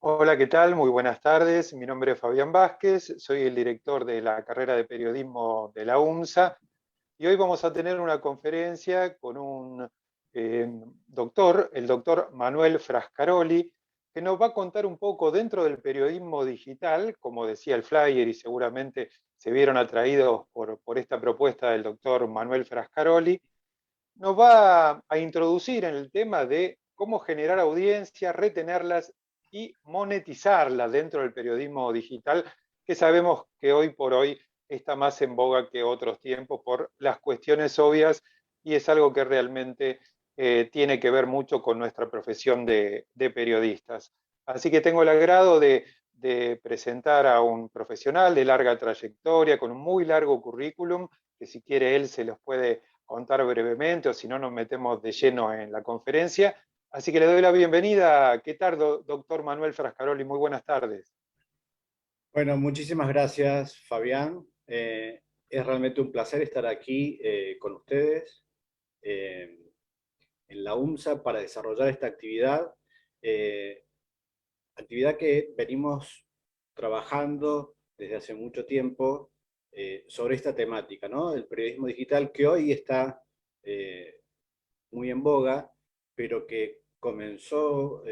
Hola, ¿qué tal? Muy buenas tardes. Mi nombre es Fabián Vázquez, soy el director de la carrera de periodismo de la UMSA y hoy vamos a tener una conferencia con un doctor, el doctor Manuel Frascaroli, que nos va a contar un poco dentro del periodismo digital, como decía el flyer y seguramente se vieron atraídos por esta propuesta del doctor Manuel Frascaroli. Nos va a introducir en el tema de cómo generar audiencias, retenerlas y monetizarlas dentro del periodismo digital, que sabemos que hoy por hoy está más en boga que otros tiempos por las cuestiones obvias y es algo que realmente tiene que ver mucho con nuestra profesión de periodistas. Así que tengo el agrado de presentar a un profesional de larga trayectoria, con un muy largo currículum, que si quiere él se los puede contar brevemente o si no nos metemos de lleno en la conferencia. Así que le doy la bienvenida. ¿Qué tal, doctor Manuel Frascaroli? Muy buenas tardes. Bueno, muchísimas gracias, Fabián. Es realmente un placer estar aquí con ustedes eh, en la UMSA para desarrollar esta actividad, eh, actividad que venimos trabajando desde hace mucho tiempo sobre esta temática, ¿no? El periodismo digital que hoy está muy en boga, pero que comenzó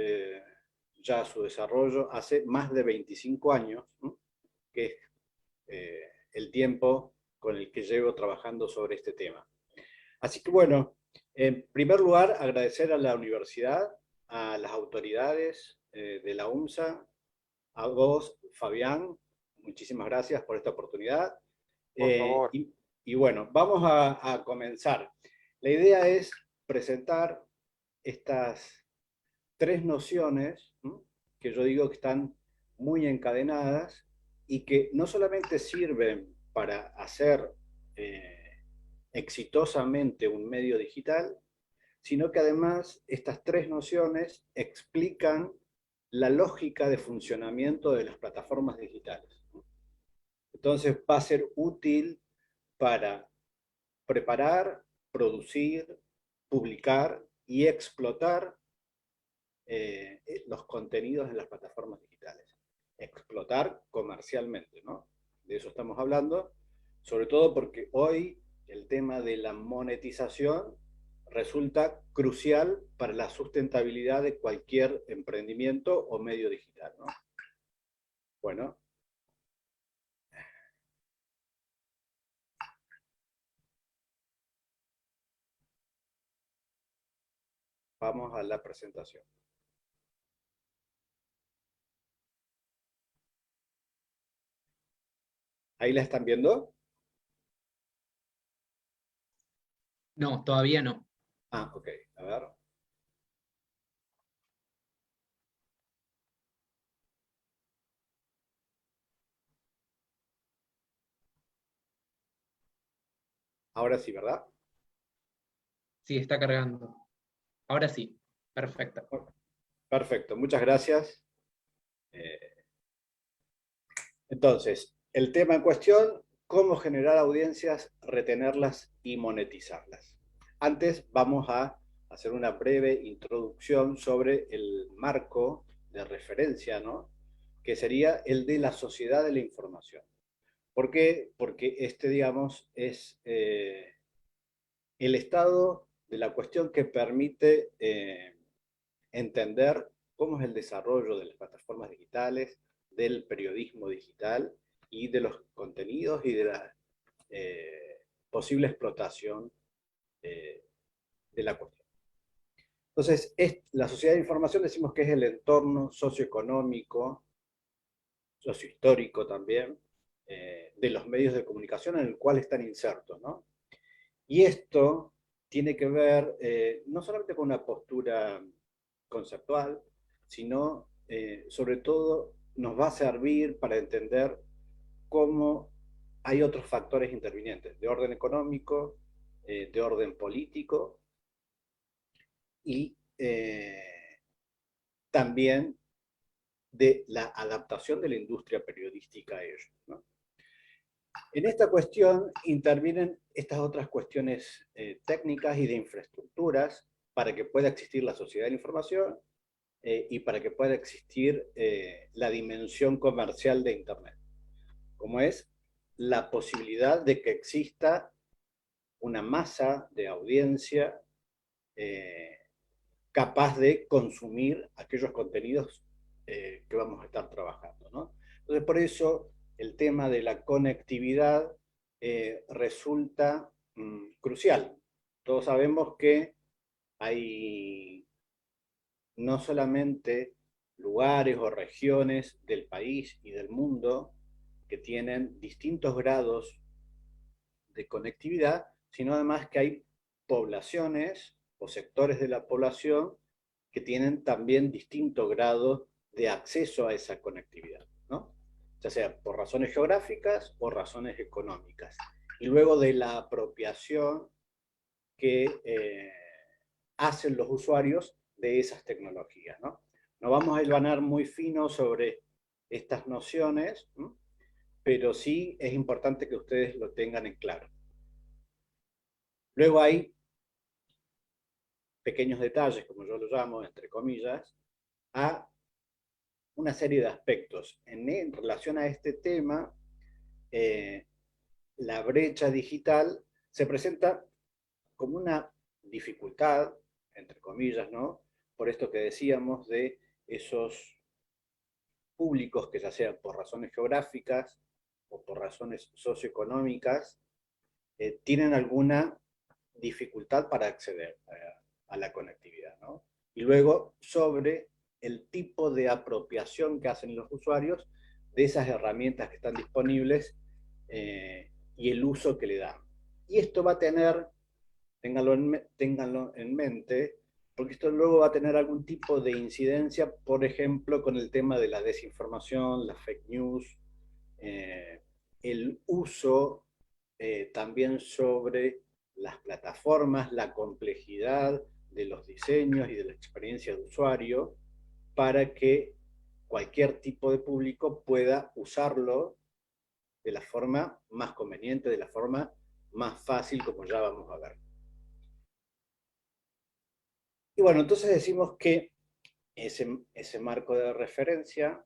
ya su desarrollo hace más de 25 años, ¿no? Que es el tiempo con el que llevo trabajando sobre este tema. Así que bueno, en primer lugar, agradecer a la universidad, a las autoridades de la UMSA, a vos, Fabián, muchísimas gracias por esta oportunidad. Por Eh, favor. y, y bueno, vamos a comenzar. La idea es presentar estas tres nociones, ¿no?, que yo digo que están muy encadenadas y que no solamente sirven para hacer exitosamente un medio digital, sino que además estas tres nociones explican la lógica de funcionamiento de las plataformas digitales. Entonces va a ser útil para preparar, producir, publicar y explotar los contenidos en las plataformas digitales. Explotar comercialmente, ¿no? De eso estamos hablando, sobre todo porque hoy el tema de la monetización resulta crucial para la sustentabilidad de cualquier emprendimiento o medio digital, ¿no? Bueno, vamos a la presentación. ¿Ahí la están viendo? No, todavía no. Ah, ok, a ver. Ahora sí, ¿verdad? Sí, está cargando. Ahora sí. Perfecto. Perfecto, muchas gracias. Eh, Entonces, el tema en cuestión, cómo generar audiencias, retenerlas y monetizarlas. Antes vamos a hacer una breve introducción sobre el marco de referencia, ¿no?, que sería el de la sociedad de la información. ¿Por qué? Porque este, digamos, es el estado de la cuestión que permite entender cómo es el desarrollo de las plataformas digitales, del periodismo digital y de los contenidos y de la posible explotación eh, de la cuestión. Entonces, la sociedad de información decimos que es el entorno socioeconómico, sociohistórico también, de los medios de comunicación en el cual están insertos, ¿no? Y esto tiene que ver no solamente con una postura conceptual, sino sobre todo nos va a servir para entender cómo hay otros factores intervinientes de orden económico, de orden político y también de la adaptación de la industria periodística a ello, ¿no? En esta cuestión intervienen estas otras cuestiones técnicas y de infraestructuras para que pueda existir la sociedad de la información, y para que pueda existir la dimensión comercial de Internet, como es la posibilidad de que exista una masa de audiencia capaz de consumir aquellos contenidos que vamos a estar trabajando, ¿no? Entonces, por eso el tema de la conectividad resulta crucial. Todos sabemos que hay no solamente lugares o regiones del país y del mundo que tienen distintos grados de conectividad, sino además que hay poblaciones o sectores de la población que tienen también distintos grados de acceso a esa conectividad, ¿no? Ya sea por razones geográficas o razones económicas. Y luego de la apropiación que hacen los usuarios de esas tecnologías, ¿no? No vamos a hilvanar muy fino sobre estas nociones, ¿no? Pero sí es importante que ustedes lo tengan en claro. Luego hay pequeños detalles, como yo lo llamo, entre comillas, a una serie de aspectos. En relación a este tema, la brecha digital se presenta como una dificultad, entre comillas, ¿no? Por esto que decíamos de esos públicos que ya sea por razones geográficas o por razones socioeconómicas, tienen alguna dificultad para acceder a la conectividad, ¿no? Y luego sobre el tipo de apropiación que hacen los usuarios de esas herramientas que están disponibles y el uso que le dan. Y esto va a tener, ténganlo en mente, porque esto luego va a tener algún tipo de incidencia, por ejemplo, con el tema de la desinformación, la fake news, el uso también sobre las plataformas, la complejidad de los diseños y de la experiencia de usuario para que cualquier tipo de público pueda usarlo de la forma más conveniente, de la forma más fácil, como ya vamos a ver. Y bueno, entonces decimos que ese marco de referencia,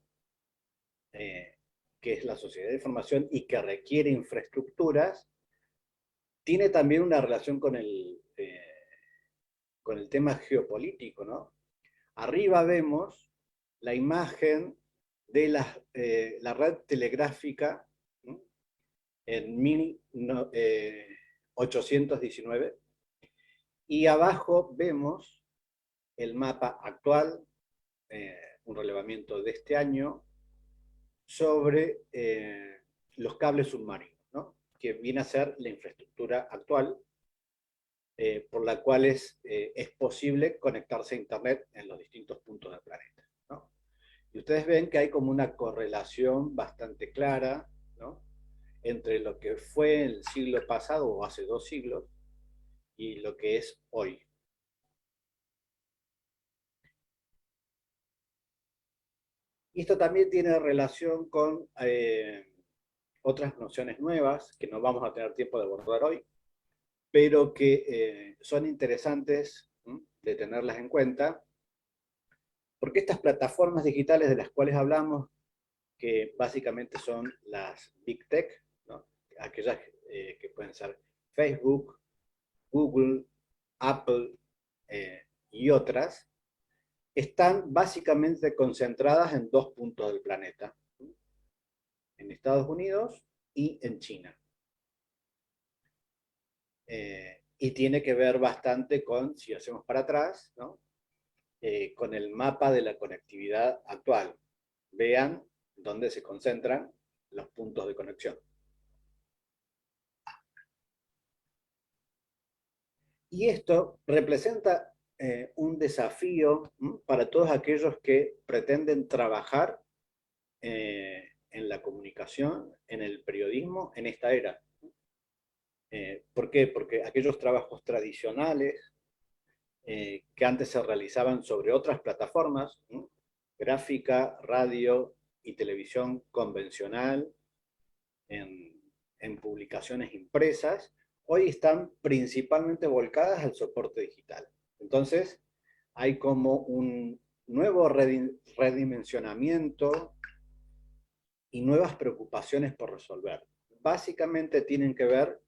que es la sociedad de información y que requiere infraestructuras, tiene también una relación con el tema geopolítico, ¿no? Arriba vemos la imagen de la red telegráfica, ¿no? En 1819, y abajo vemos el mapa actual, un relevamiento de este año, sobre los cables submarinos, ¿no? Que viene a ser la infraestructura actual por la cual es posible conectarse a Internet en los distintos puntos del planeta, ¿no? Y ustedes ven que hay como una correlación bastante clara, ¿no? Entre lo que fue el siglo pasado o hace 2 siglos y lo que es hoy. Y esto también tiene relación con otras nociones nuevas que no vamos a tener tiempo de abordar hoy, pero que son interesantes de tenerlas en cuenta, porque estas plataformas digitales de las cuales hablamos, que básicamente son las Big Tech, ¿no? Aquellas que pueden ser Facebook, Google, Apple y otras, están básicamente concentradas en 2 puntos del planeta, en Estados Unidos y en China. Y tiene que ver bastante con, si hacemos para atrás, ¿no? Con el mapa de la conectividad actual. Vean dónde se concentran los puntos de conexión. Y esto representa un desafío para todos aquellos que pretenden trabajar en la comunicación, en el periodismo, en esta era. ¿Por qué? Porque aquellos trabajos tradicionales que antes se realizaban sobre otras plataformas, gráfica, radio y televisión convencional, en publicaciones impresas, hoy están principalmente volcadas al soporte digital. Entonces, hay como nuevo redimensionamiento y nuevas preocupaciones por resolver. Básicamente tienen que ver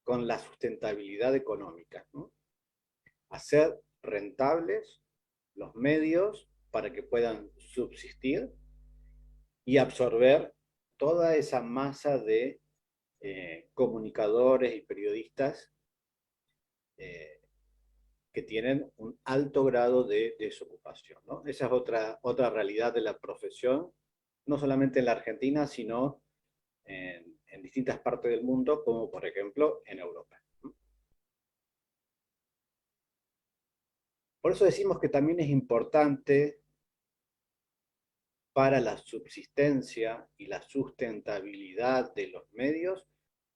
con la sustentabilidad económica, ¿no? Hacer rentables los medios para que puedan subsistir y absorber toda esa masa de comunicadores y periodistas que tienen un alto grado de desocupación, ¿no? Esa es otra realidad de la profesión, no solamente en la Argentina, sino en distintas partes del mundo, como por ejemplo en Europa. Por eso decimos que también es importante para la subsistencia y la sustentabilidad de los medios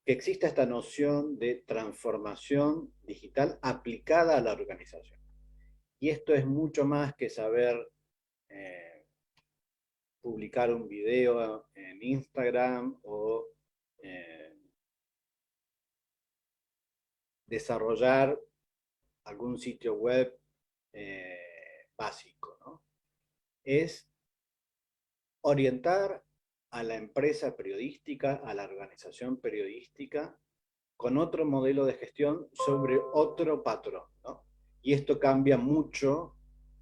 que exista esta noción de transformación digital aplicada a la organización. Y esto es mucho más que saber publicar un video en Instagram o desarrollar algún sitio web básico, ¿no? Es orientar a la empresa periodística, a la organización periodística, con otro modelo de gestión sobre otro patrón, ¿no? Y esto cambia mucho,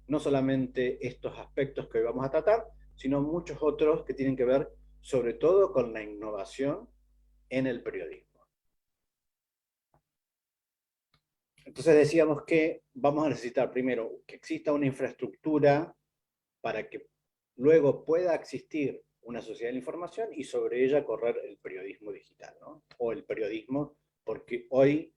no solamente estos aspectos que hoy vamos a tratar, sino muchos otros que tienen que ver sobre todo con la innovación en el periodismo. Entonces decíamos que vamos a necesitar primero que exista una infraestructura para que luego pueda existir una sociedad de la información y sobre ella correr el periodismo digital, ¿no? O el periodismo, porque hoy,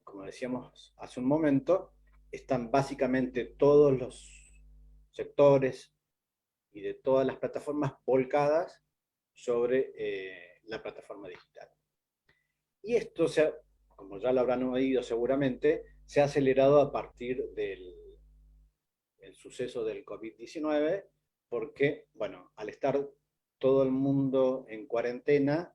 como decíamos hace un momento, están básicamente todos los sectores y de todas las plataformas volcadas sobre la plataforma digital. Y esto, como ya lo habrán oído seguramente, se ha acelerado a partir del suceso del COVID-19, porque, bueno, al estar todo el mundo en cuarentena,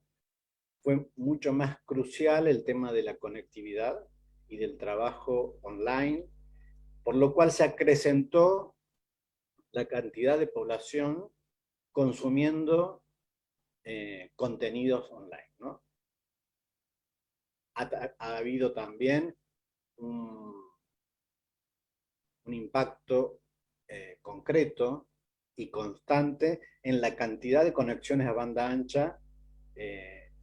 fue mucho más crucial el tema de la conectividad y del trabajo online, por lo cual se acrecentó la cantidad de población consumiendo contenidos online, ¿no? Ha habido también un impacto concreto y constante en la cantidad de conexiones a banda ancha,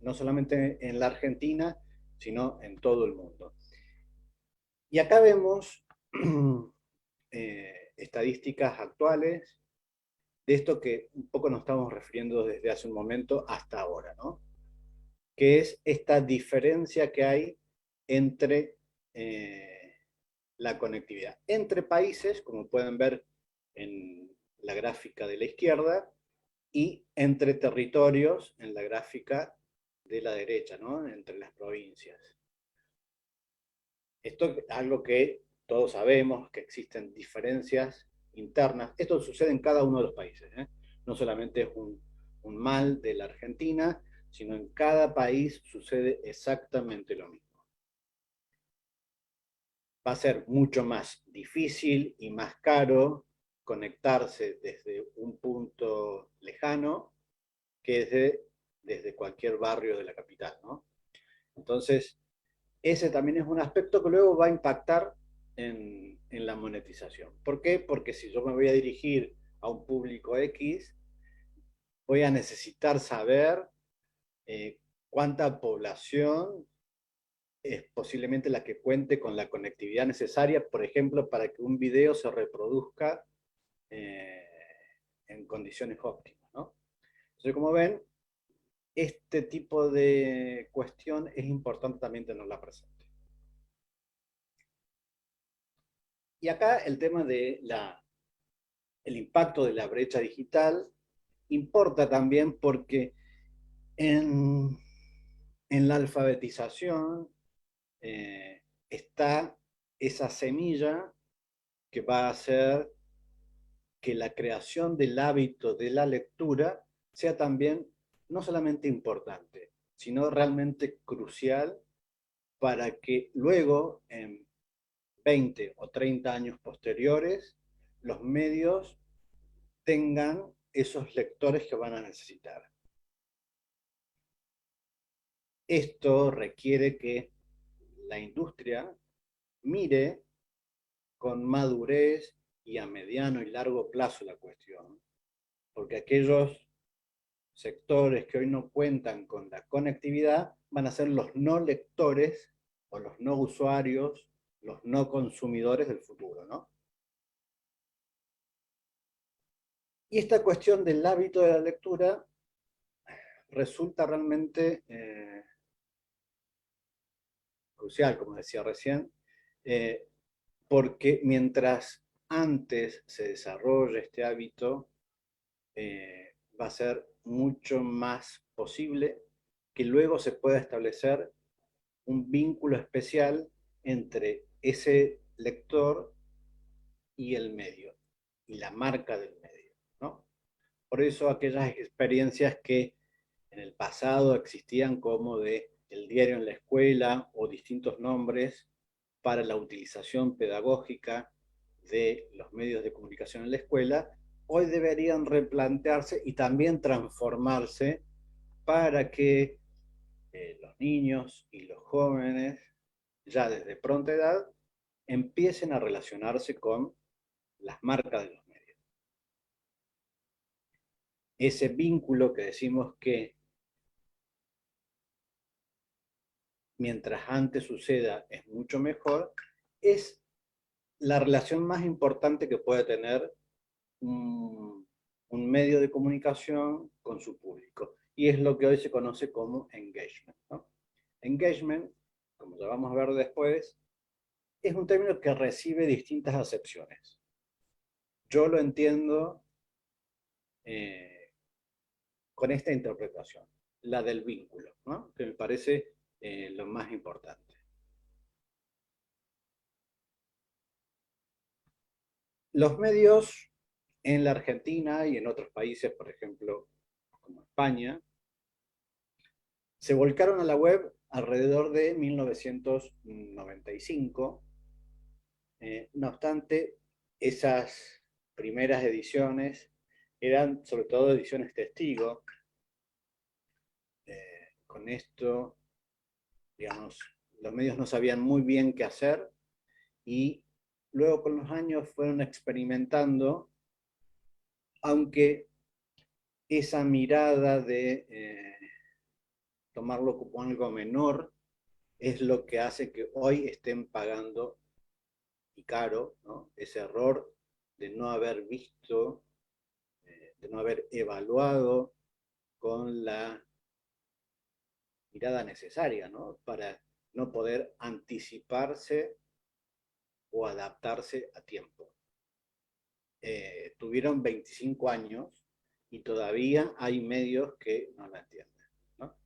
no solamente en la Argentina, sino en todo el mundo. Y acá vemos estadísticas actuales de esto que un poco nos estamos refiriendo desde hace un momento hasta ahora, ¿no? Que es esta diferencia que hay entre la conectividad entre países, como pueden ver en la gráfica de la izquierda, y entre territorios en la gráfica de la derecha, ¿no? Entre las provincias. Esto es algo que todos sabemos, que existen diferencias internas. Esto sucede en cada uno de los países, ¿eh? No solamente es un mal de la Argentina, sino en cada país sucede exactamente lo mismo. Va a ser mucho más difícil y más caro conectarse desde un punto lejano que desde cualquier barrio de la capital, ¿no? Entonces, ese también es un aspecto que luego va a impactar en la monetización. ¿Por qué? Porque si yo me voy a dirigir a un público X, voy a necesitar saber cuánta población es posiblemente la que cuente con la conectividad necesaria, por ejemplo, para que un video se reproduzca en condiciones óptimas, ¿no? Entonces, como ven, este tipo de cuestión es importante también tenerla presente. Y acá el tema de el impacto de la brecha digital importa también porque en la alfabetización está esa semilla que va a hacer que la creación del hábito de la lectura sea también no solamente importante, sino realmente crucial para que luego, en 20 o 30 años posteriores, los medios tengan esos lectores que van a necesitar. Esto requiere que la industria mire con madurez y a mediano y largo plazo la cuestión, porque aquellos sectores que hoy no cuentan con la conectividad van a ser los no lectores o los no usuarios, los no consumidores del futuro, ¿no? Y esta cuestión del hábito de la lectura resulta realmente crucial, como decía recién, porque mientras antes se desarrolle este hábito, va a ser mucho más posible que luego se pueda establecer un vínculo especial entre ese lector y el medio, y la marca del medio, ¿no? Por eso aquellas experiencias que en el pasado existían como de el diario en la escuela o distintos nombres para la utilización pedagógica de los medios de comunicación en la escuela, hoy deberían replantearse y también transformarse para que los niños y los jóvenes, ya desde pronta edad, empiecen a relacionarse con las marcas de los medios. Ese vínculo que decimos que mientras antes suceda es mucho mejor, es la relación más importante que puede tener un medio de comunicación con su público. Y es lo que hoy se conoce como engagement, ¿no? Engagement, como ya vamos a ver después, es un término que recibe distintas acepciones. Yo lo entiendo con esta interpretación, la del vínculo, ¿no? Que me parece lo más importante. Los medios en la Argentina y en otros países, por ejemplo, como España, se volcaron a la web alrededor de 1995. No obstante, esas primeras ediciones eran sobre todo ediciones testigo. Con esto, digamos, los medios no sabían muy bien qué hacer y luego con los años fueron experimentando, aunque esa mirada de tomarlo como algo menor es lo que hace que hoy estén pagando y caro, ¿no? Ese error de no haber visto, de no haber evaluado con la mirada necesaria, ¿no? Para no poder anticiparse o adaptarse a tiempo. Tuvieron 25 años y todavía hay medios que no la entienden, ¿no?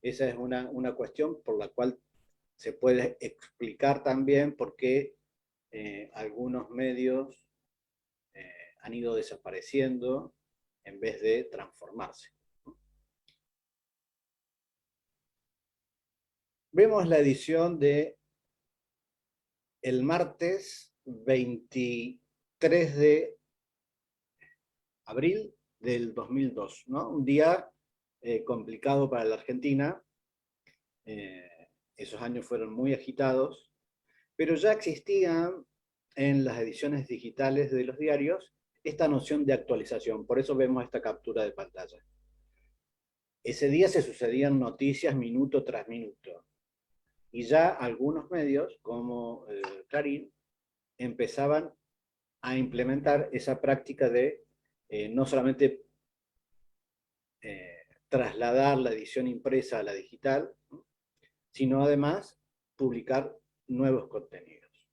Esa es una cuestión por la cual se puede explicar también por qué algunos medios han ido desapareciendo en vez de transformarse. Vemos la edición de el martes 23 de abril del 2002, ¿no? Un día complicado para la Argentina. Esos años fueron muy agitados, pero ya existían en las ediciones digitales de los diarios esta noción de actualización. Por eso vemos esta captura de pantalla. Ese día se sucedían noticias minuto tras minuto. Y ya algunos medios, como Clarín, empezaban a implementar esa práctica de no solamente trasladar la edición impresa a la digital, sino además publicar nuevos contenidos.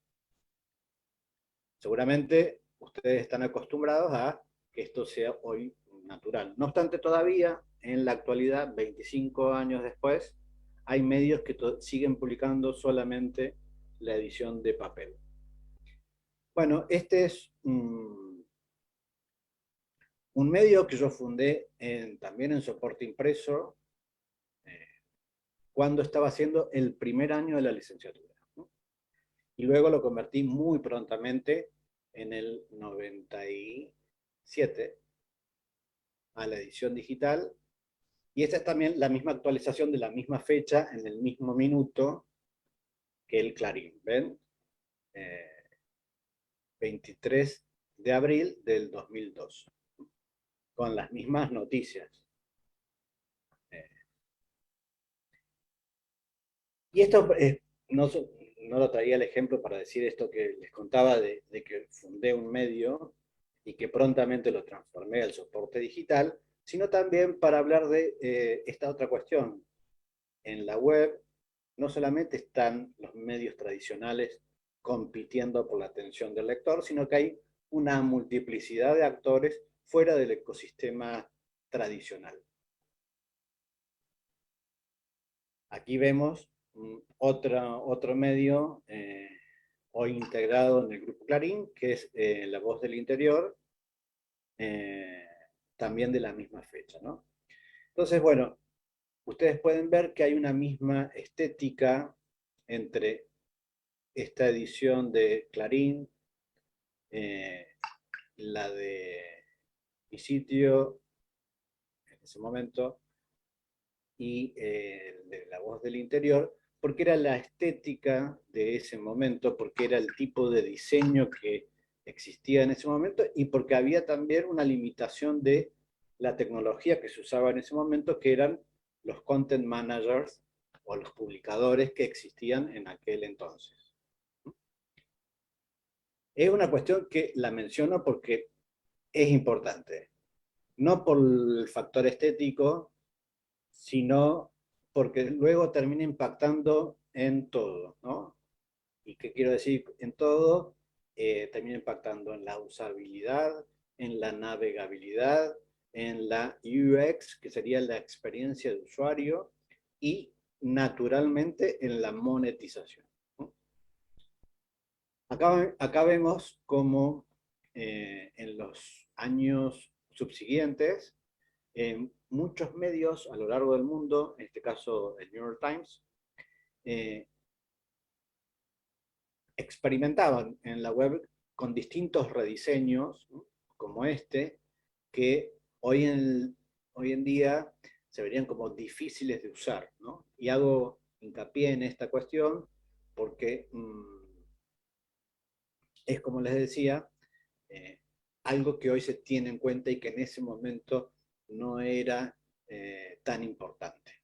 Seguramente ustedes están acostumbrados a que esto sea hoy natural. No obstante, todavía en la actualidad, 25 años después, hay medios que siguen publicando solamente la edición de papel. Bueno, este es un medio que yo fundé también en soporte impreso cuando estaba haciendo el primer año de la licenciatura, ¿no? Y luego lo convertí muy prontamente en el 97 a la edición digital. Y esta es también la misma actualización de la misma fecha en el mismo minuto que el Clarín. ¿Ven? 23 de abril del 2002. Con las mismas noticias. Y esto no lo traía el ejemplo para decir esto que les contaba de que fundé un medio y que prontamente lo transformé al soporte digital, sino también para hablar de esta otra cuestión. En la web no solamente están los medios tradicionales compitiendo por la atención del lector, sino que hay una multiplicidad de actores fuera del ecosistema tradicional. Aquí vemos otro medio hoy integrado en el Grupo Clarín, que es La Voz del Interior, también de la misma fecha, ¿no? Entonces, bueno, ustedes pueden ver que hay una misma estética entre esta edición de Clarín, la de mi sitio en ese momento, y de La Voz del Interior, porque era la estética de ese momento, porque era el tipo de diseño que existía en ese momento, y porque había también una limitación de la tecnología que se usaba en ese momento, que eran los content managers o los publicadores que existían en aquel entonces. Es una cuestión que la menciono porque es importante, no por el factor estético, sino porque luego termina impactando en todo, ¿no? ¿Y qué quiero decir en todo? Termina impactando en la usabilidad, en la navegabilidad, en la UX, que sería la experiencia de usuario, y naturalmente en la monetización, ¿no? Acá vemos cómo en los años subsiguientes, muchos medios a lo largo del mundo, en este caso el New York Times, experimentaban en la web con distintos rediseños, ¿no? Como este, que hoy en día se verían como difíciles de usar, ¿no? Y hago hincapié en esta cuestión porque es, como les decía, algo que hoy se tiene en cuenta y que en ese momento no era tan importante.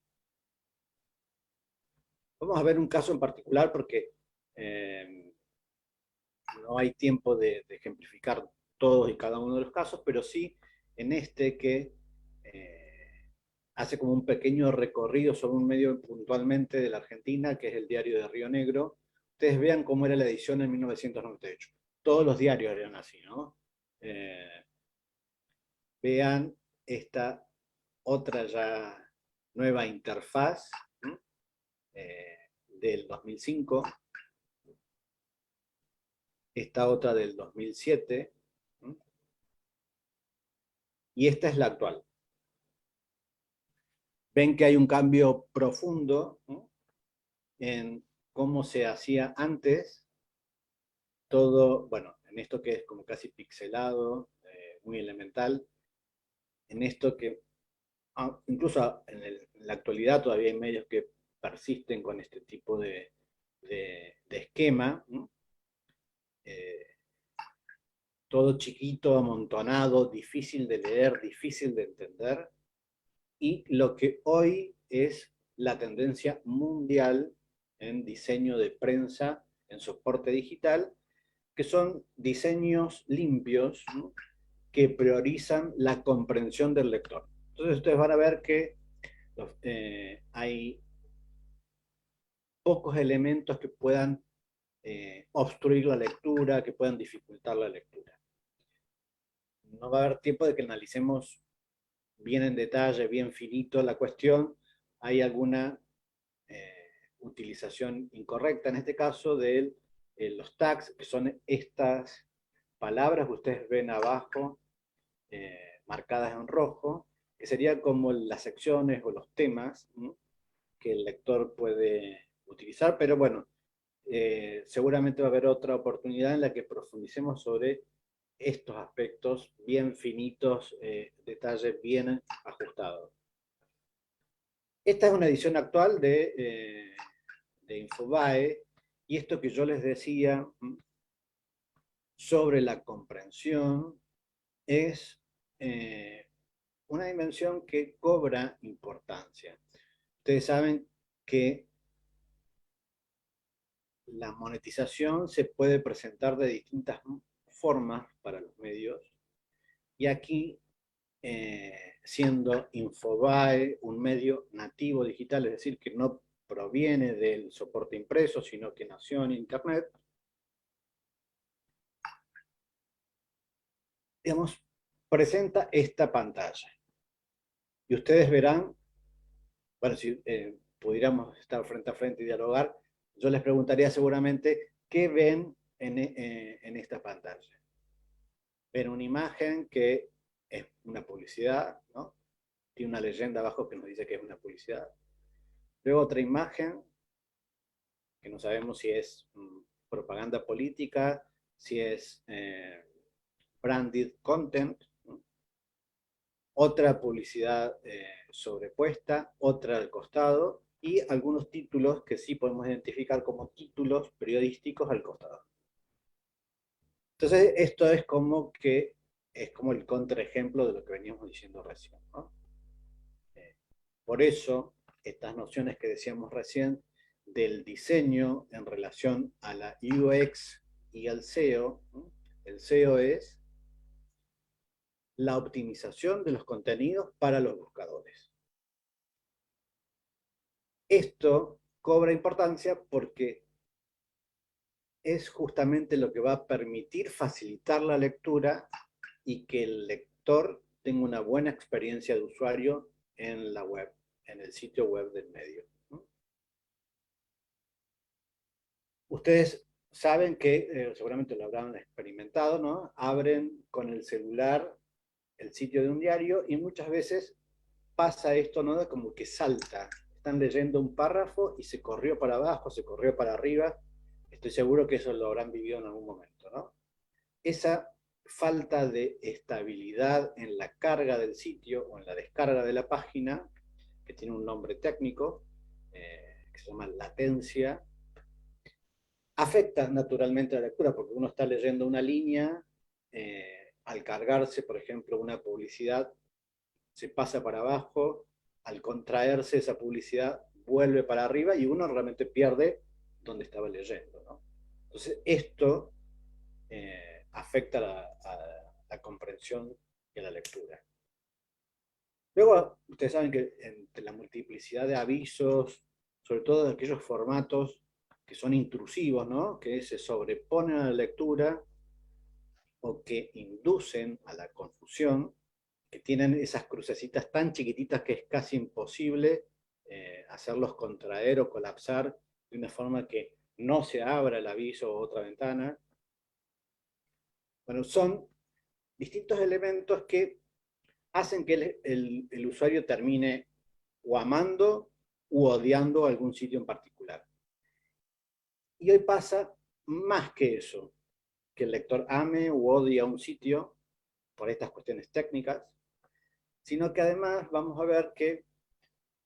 Vamos a ver un caso en particular porque no hay tiempo de ejemplificar todos y cada uno de los casos, pero sí en este que hace como un pequeño recorrido sobre un medio puntualmente de la Argentina, que es el Diario de Río Negro. Ustedes vean cómo era la edición en 1998. Todos los diarios eran así, ¿no? Vean esta otra ya nueva interfaz del 2005, esta otra del 2007, y esta es la actual. Ven que hay un cambio profundo, ¿no?, en cómo se hacía antes todo, bueno, en esto que es como casi pixelado, muy elemental, en esto que incluso en la actualidad todavía hay medios que persisten con este tipo de esquema, ¿no? Todo chiquito, amontonado, difícil de leer, difícil de entender, y lo que hoy es la tendencia mundial en diseño de prensa, en soporte digital, que son diseños limpios, ¿no?, que priorizan la comprensión del lector. Entonces ustedes van a ver que hay pocos elementos que puedan obstruir la lectura, que puedan dificultar la lectura. No va a haber tiempo de que analicemos bien en detalle, bien finito la cuestión. Hay alguna utilización incorrecta, en este caso, de los tags, que son estas palabras que ustedes ven abajo, marcadas en rojo, que serían como las secciones o los temas, ¿no?, que el lector puede utilizar, pero bueno, seguramente va a haber otra oportunidad en la que profundicemos sobre estos aspectos bien finitos, detalles bien ajustados. Esta es una edición actual de Infobae, y esto que yo les decía sobre la comprensión es una dimensión que cobra importancia. Ustedes saben que la monetización se puede presentar de distintas formas para los medios, y aquí, siendo Infobae un medio nativo digital, es decir, que no proviene del soporte impreso, sino que nació en Internet, digamos, presenta esta pantalla. Y ustedes verán, bueno, si pudiéramos estar frente a frente y dialogar, yo les preguntaría seguramente qué ven en esta pantalla. Ven una imagen que es una publicidad, ¿no? Tiene una leyenda abajo que nos dice que es una publicidad. Luego otra imagen, que no sabemos si es propaganda política, si es branded content, ¿no? Otra publicidad sobrepuesta, otra al costado, y algunos títulos que sí podemos identificar como títulos periodísticos al costado. Entonces, esto es como el contraejemplo de lo que veníamos diciendo recién, ¿no? Por eso, estas nociones que decíamos recién del diseño en relación a la UX y al SEO, ¿no? El SEO es la optimización de los contenidos para los buscadores. Esto cobra importancia porque es justamente lo que va a permitir facilitar la lectura y que el lector tenga una buena experiencia de usuario en la web, en el sitio web del medio. Ustedes saben que, seguramente lo habrán experimentado, ¿no? Abren con el celular el sitio de un diario y muchas veces pasa esto, ¿no? Como que salta. Están leyendo un párrafo y se corrió para abajo, se corrió para arriba. Estoy seguro que eso lo habrán vivido en algún momento, ¿no? Esa falta de estabilidad en la carga del sitio o en la descarga de la página, que tiene un nombre técnico, que se llama latencia, afecta naturalmente la lectura, porque uno está leyendo una línea, al cargarse, por ejemplo, una publicidad, se pasa para abajo, al contraerse esa publicidad, vuelve para arriba y uno realmente pierde donde estaba leyendo, ¿no? Entonces, esto afecta a la comprensión y a la lectura. Luego, ustedes saben que entre la multiplicidad de avisos, sobre todo de aquellos formatos que son intrusivos, ¿no? Que se sobreponen a la lectura o que inducen a la confusión, que tienen esas crucecitas tan chiquititas que es casi imposible hacerlos contraer o colapsar de una forma que no se abra el aviso o otra ventana. Bueno, son distintos elementos que hacen que el usuario termine o amando u odiando algún sitio en particular. Y hoy pasa más que eso, que el lector ame u odie a un sitio por estas cuestiones técnicas, sino que además vamos a ver que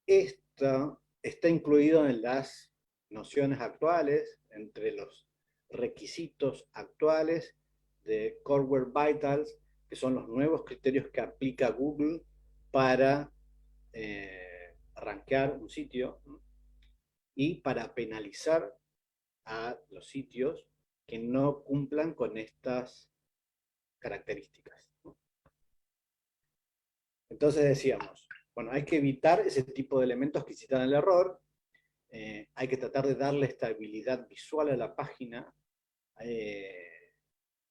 esto está incluido en las nociones actuales, entre los requisitos actuales de Core Web Vitals, que son los nuevos criterios que aplica Google para rankear un sitio, ¿no? Y para penalizar a los sitios que no cumplan con estas características, ¿no? Entonces decíamos, bueno, hay que evitar ese tipo de elementos que incitan al error, hay que tratar de darle estabilidad visual a la página,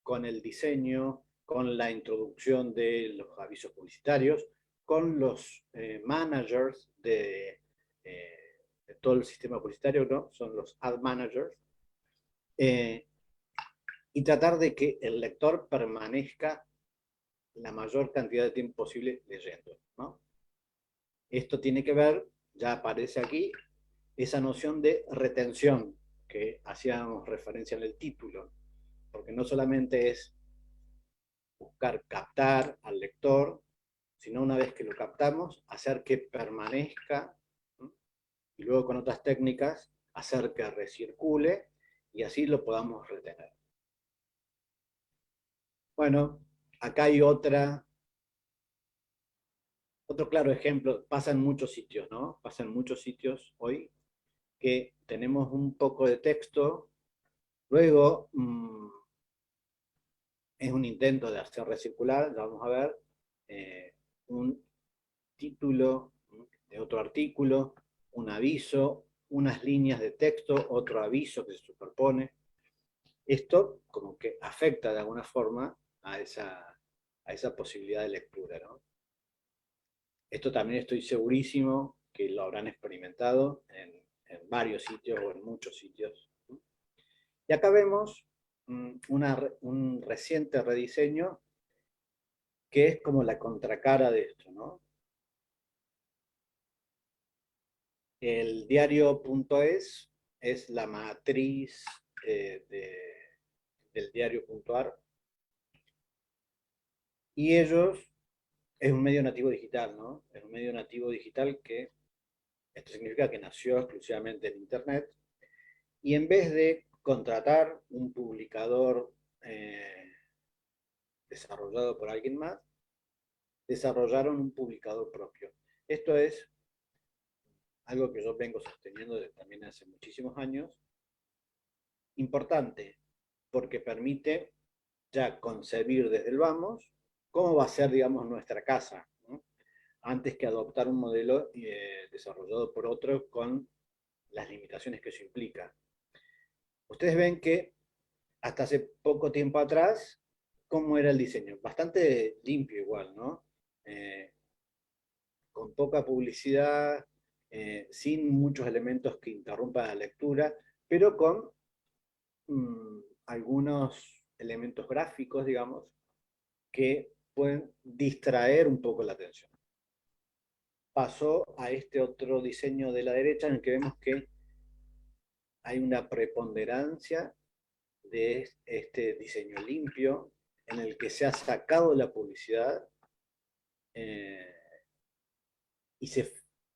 con el diseño, con la introducción de los avisos publicitarios, con los managers de todo el sistema publicitario, ¿no? Son los ad managers, y tratar de que el lector permanezca la mayor cantidad de tiempo posible leyendo, ¿no? Esto tiene que ver, ya aparece aquí, esa noción de retención, que hacíamos referencia en el título, porque no solamente es buscar captar al lector, sino una vez que lo captamos, hacer que permanezca, ¿no? Y luego con otras técnicas, hacer que recircule y así lo podamos retener. Bueno, acá hay otro claro ejemplo, pasa en muchos sitios, ¿no? Pasa en muchos sitios hoy que tenemos un poco de texto, luego es un intento de hacer recircular, ya vamos a ver, un título de otro artículo, un aviso, unas líneas de texto, otro aviso que se superpone. Esto como que afecta de alguna forma a esa posibilidad de lectura, ¿no? Esto también estoy segurísimo que lo habrán experimentado en varios sitios o en muchos sitios. Y acá vemos un reciente rediseño que es como la contracara de esto, ¿no? El diario.es es la matriz del diario.ar y ellos es un medio nativo digital, ¿no? Es un medio nativo digital que, esto significa que nació exclusivamente en Internet, y en vez de contratar un publicador desarrollado por alguien más, desarrollaron un publicador propio. Esto es algo que yo vengo sosteniendo desde también hace muchísimos años, importante, porque permite ya concebir desde el vamos cómo va a ser, digamos, nuestra casa, ¿no? Antes que adoptar un modelo desarrollado por otro con las limitaciones que eso implica. Ustedes ven que hasta hace poco tiempo atrás, ¿cómo era el diseño? Bastante limpio igual, ¿no? Con poca publicidad, sin muchos elementos que interrumpan la lectura, pero con algunos elementos gráficos, digamos, que pueden distraer un poco la atención. Pasó a este otro diseño de la derecha en el que vemos que hay una preponderancia de este diseño limpio en el que se ha sacado la publicidad y se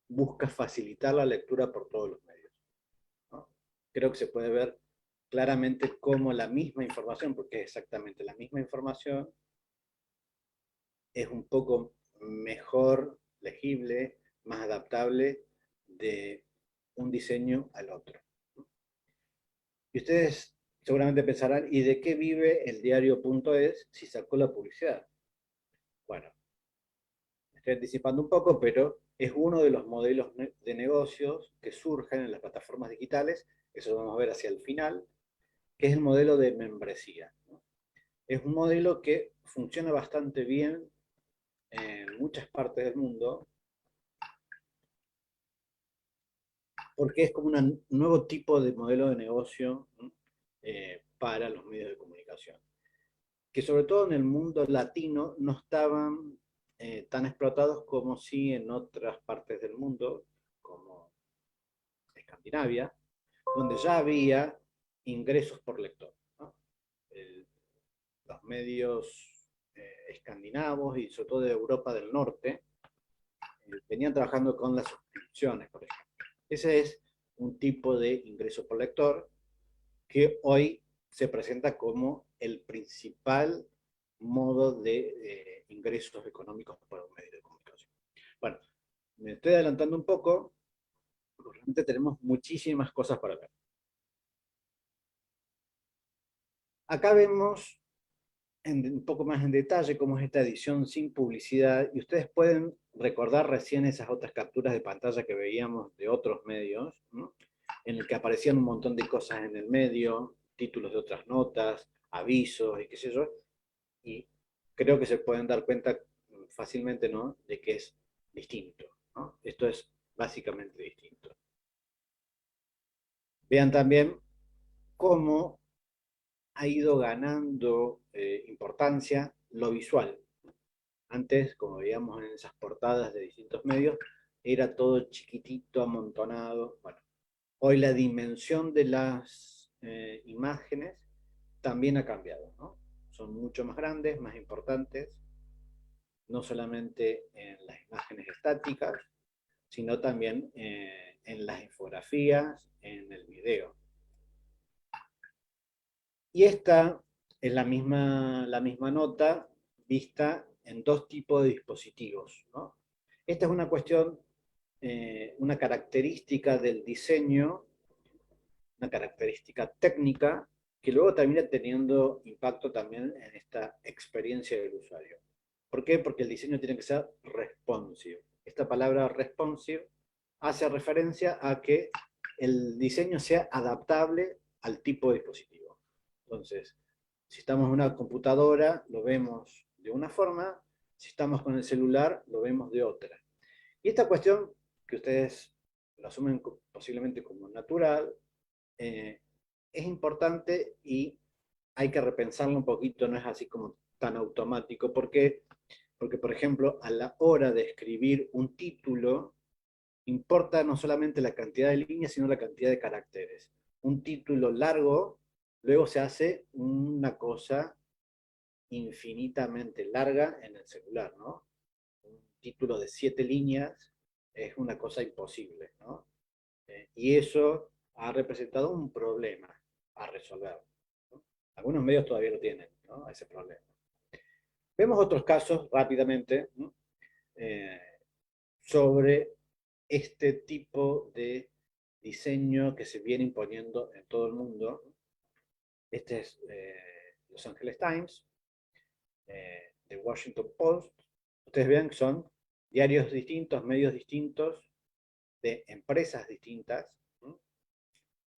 busca facilitar la lectura por todos los medios, ¿no? Creo que se puede ver claramente cómo la misma información, porque es exactamente la misma información, es un poco mejor legible, más adaptable de un diseño al otro. Y ustedes seguramente pensarán, ¿y de qué vive el diario.es si sacó la publicidad? Bueno, me estoy anticipando un poco, pero es uno de los modelos de negocios que surgen en las plataformas digitales, eso lo vamos a ver hacia el final, que es el modelo de membresía, ¿no? Es un modelo que funciona bastante bien en muchas partes del mundo, porque es como un nuevo tipo de modelo de negocio, ¿no? Para los medios de comunicación, que sobre todo en el mundo latino no estaban tan explotados como sí en otras partes del mundo, como Escandinavia, donde ya había ingresos por lector, ¿no? Los medios escandinavos y sobre todo de Europa del Norte venían trabajando con las suscripciones, por ejemplo. Ese es un tipo de ingreso por lector que hoy se presenta como el principal modo de ingresos económicos para un medio de comunicación. Bueno, me estoy adelantando un poco, porque realmente tenemos muchísimas cosas para ver. Acá vemos un poco más en detalle cómo es esta edición sin publicidad, y ustedes pueden recordar recién esas otras capturas de pantalla que veíamos de otros medios, ¿no? En el que aparecían un montón de cosas en el medio, títulos de otras notas, avisos y qué sé yo, y creo que se pueden dar cuenta fácilmente, ¿no?, de que es distinto, ¿no? Esto es básicamente distinto. Vean también cómo ha ido ganando importancia lo visual. Antes, como veíamos en esas portadas de distintos medios, era todo chiquitito, amontonado. Bueno, Hoy la dimensión de las imágenes también ha cambiado, ¿no? Son mucho más grandes, más importantes, no solamente en las imágenes estáticas, sino también en las infografías, en el video. Y esta es la misma nota vista en dos tipos de dispositivos, ¿no? Esta es una cuestión, una característica del diseño, una característica técnica, que luego termina teniendo impacto también en esta experiencia del usuario. ¿Por qué? Porque el diseño tiene que ser responsive. Esta palabra responsive hace referencia a que el diseño sea adaptable al tipo de dispositivo. Entonces, si estamos en una computadora, lo vemos de una forma, si estamos con el celular, lo vemos de otra. Y esta cuestión, que ustedes lo asumen posiblemente como natural, es importante y hay que repensarlo un poquito, no es así como tan automático. ¿Por qué? Porque, por ejemplo, a la hora de escribir un título, importa no solamente la cantidad de líneas, sino la cantidad de caracteres. Un título largo, luego se hace una cosa infinitamente larga en el celular, ¿no? Un título de 7 líneas es una cosa imposible, ¿no? Y eso ha representado un problema a resolver, ¿no? Algunos medios todavía lo tienen, ¿no? Ese problema. Vemos otros casos rápidamente, ¿no? Sobre este tipo de diseño que se viene imponiendo en todo el mundo. Este es Los Angeles Times, The Washington Post. Ustedes vean que son diarios distintos, medios distintos, de empresas distintas.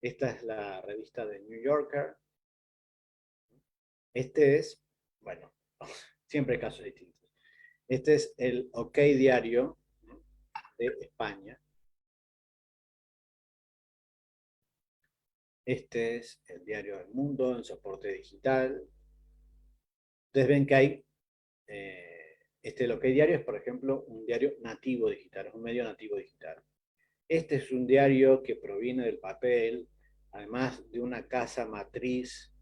Esta es la revista de New Yorker. Este es, bueno, siempre hay casos distintos. Este es el OK Diario de España. Este es el Diario del Mundo en soporte digital. Ustedes ven que hay, este OK Diario es, por ejemplo, un diario nativo digital, es un medio nativo digital. Este es un diario que proviene del papel, además de una casa matriz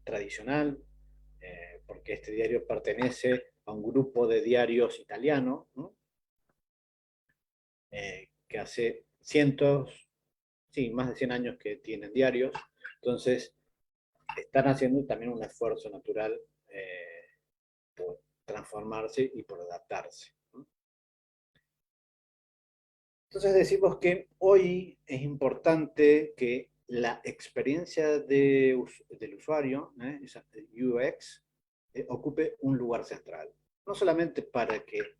tradicional, porque este diario pertenece a un grupo de diarios italianos, ¿no? Que hace cientos, sí, más de 100 años que tienen diarios. Entonces, están haciendo también un esfuerzo natural por transformarse y por adaptarse, ¿no? Entonces decimos que hoy es importante que la experiencia del usuario, esa UX, ocupe un lugar central. No solamente para que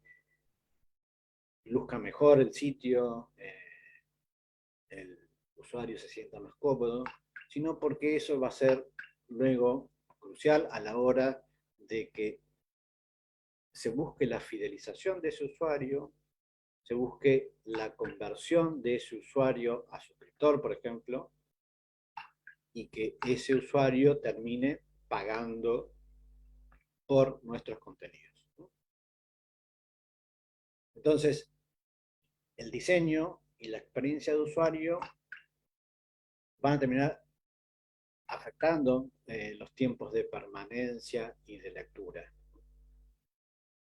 luzca mejor el sitio, el usuario se sienta más cómodo, sino porque eso va a ser luego crucial a la hora de que se busque la fidelización de ese usuario, se busque la conversión de ese usuario a suscriptor, por ejemplo, y que ese usuario termine pagando por nuestros contenidos. Entonces, el diseño y la experiencia de usuario van a terminar afectando los tiempos de permanencia y de lectura.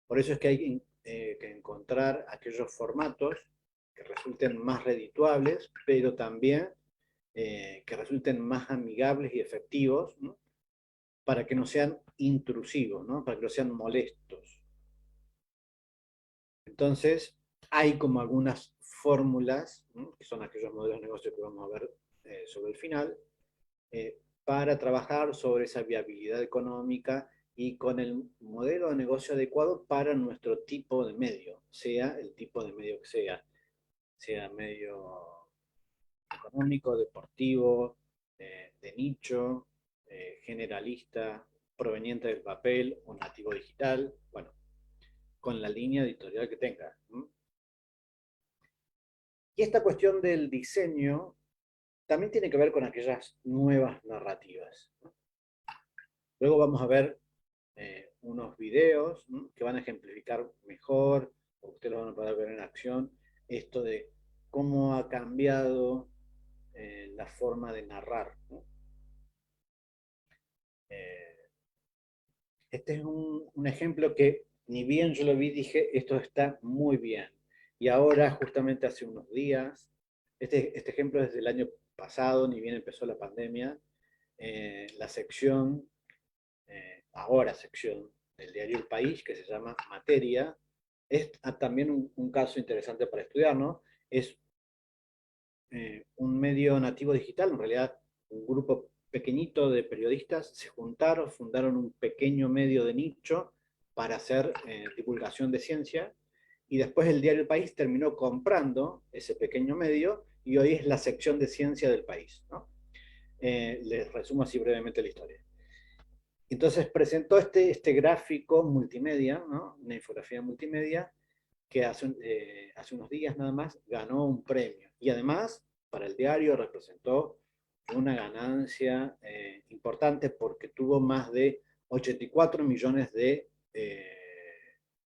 Por eso es que hay que encontrar aquellos formatos que resulten más redituables, pero también que resulten más amigables y efectivos, ¿no? Para que no sean intrusivos, ¿no? Para que no sean molestos. Entonces, hay como algunas fórmulas, ¿no? Que son aquellos modelos de negocio que vamos a ver sobre el final, para trabajar sobre esa viabilidad económica y con el modelo de negocio adecuado para nuestro tipo de medio, sea el tipo de medio que sea medio económico, deportivo, de nicho, generalista, proveniente del papel o nativo digital, bueno, con la línea editorial que tenga. Y esta cuestión del diseño también tiene que ver con aquellas nuevas narrativas. Luego vamos a ver unos videos que van a ejemplificar mejor, o ustedes lo van a poder ver en acción, esto de cómo ha cambiado la forma de narrar, ¿no? Este es un ejemplo que, ni bien yo lo vi, dije, esto está muy bien. Y ahora, justamente hace unos días, este ejemplo es del año pasado, ni bien empezó la pandemia, la sección, ahora sección del diario El País, que se llama Materia, es también un caso interesante para estudiar, ¿no? Es un medio nativo digital, en realidad un grupo pequeñito de periodistas se juntaron, fundaron un pequeño medio de nicho para hacer divulgación de ciencia, y después el diario El País terminó comprando ese pequeño medio y hoy es la sección de ciencia del país, ¿no? Les resumo así brevemente la historia. Entonces presentó este gráfico multimedia, ¿no? Una infografía multimedia que hace unos días nada más ganó un premio. Y además, para el diario representó una ganancia importante porque tuvo más de 84 millones de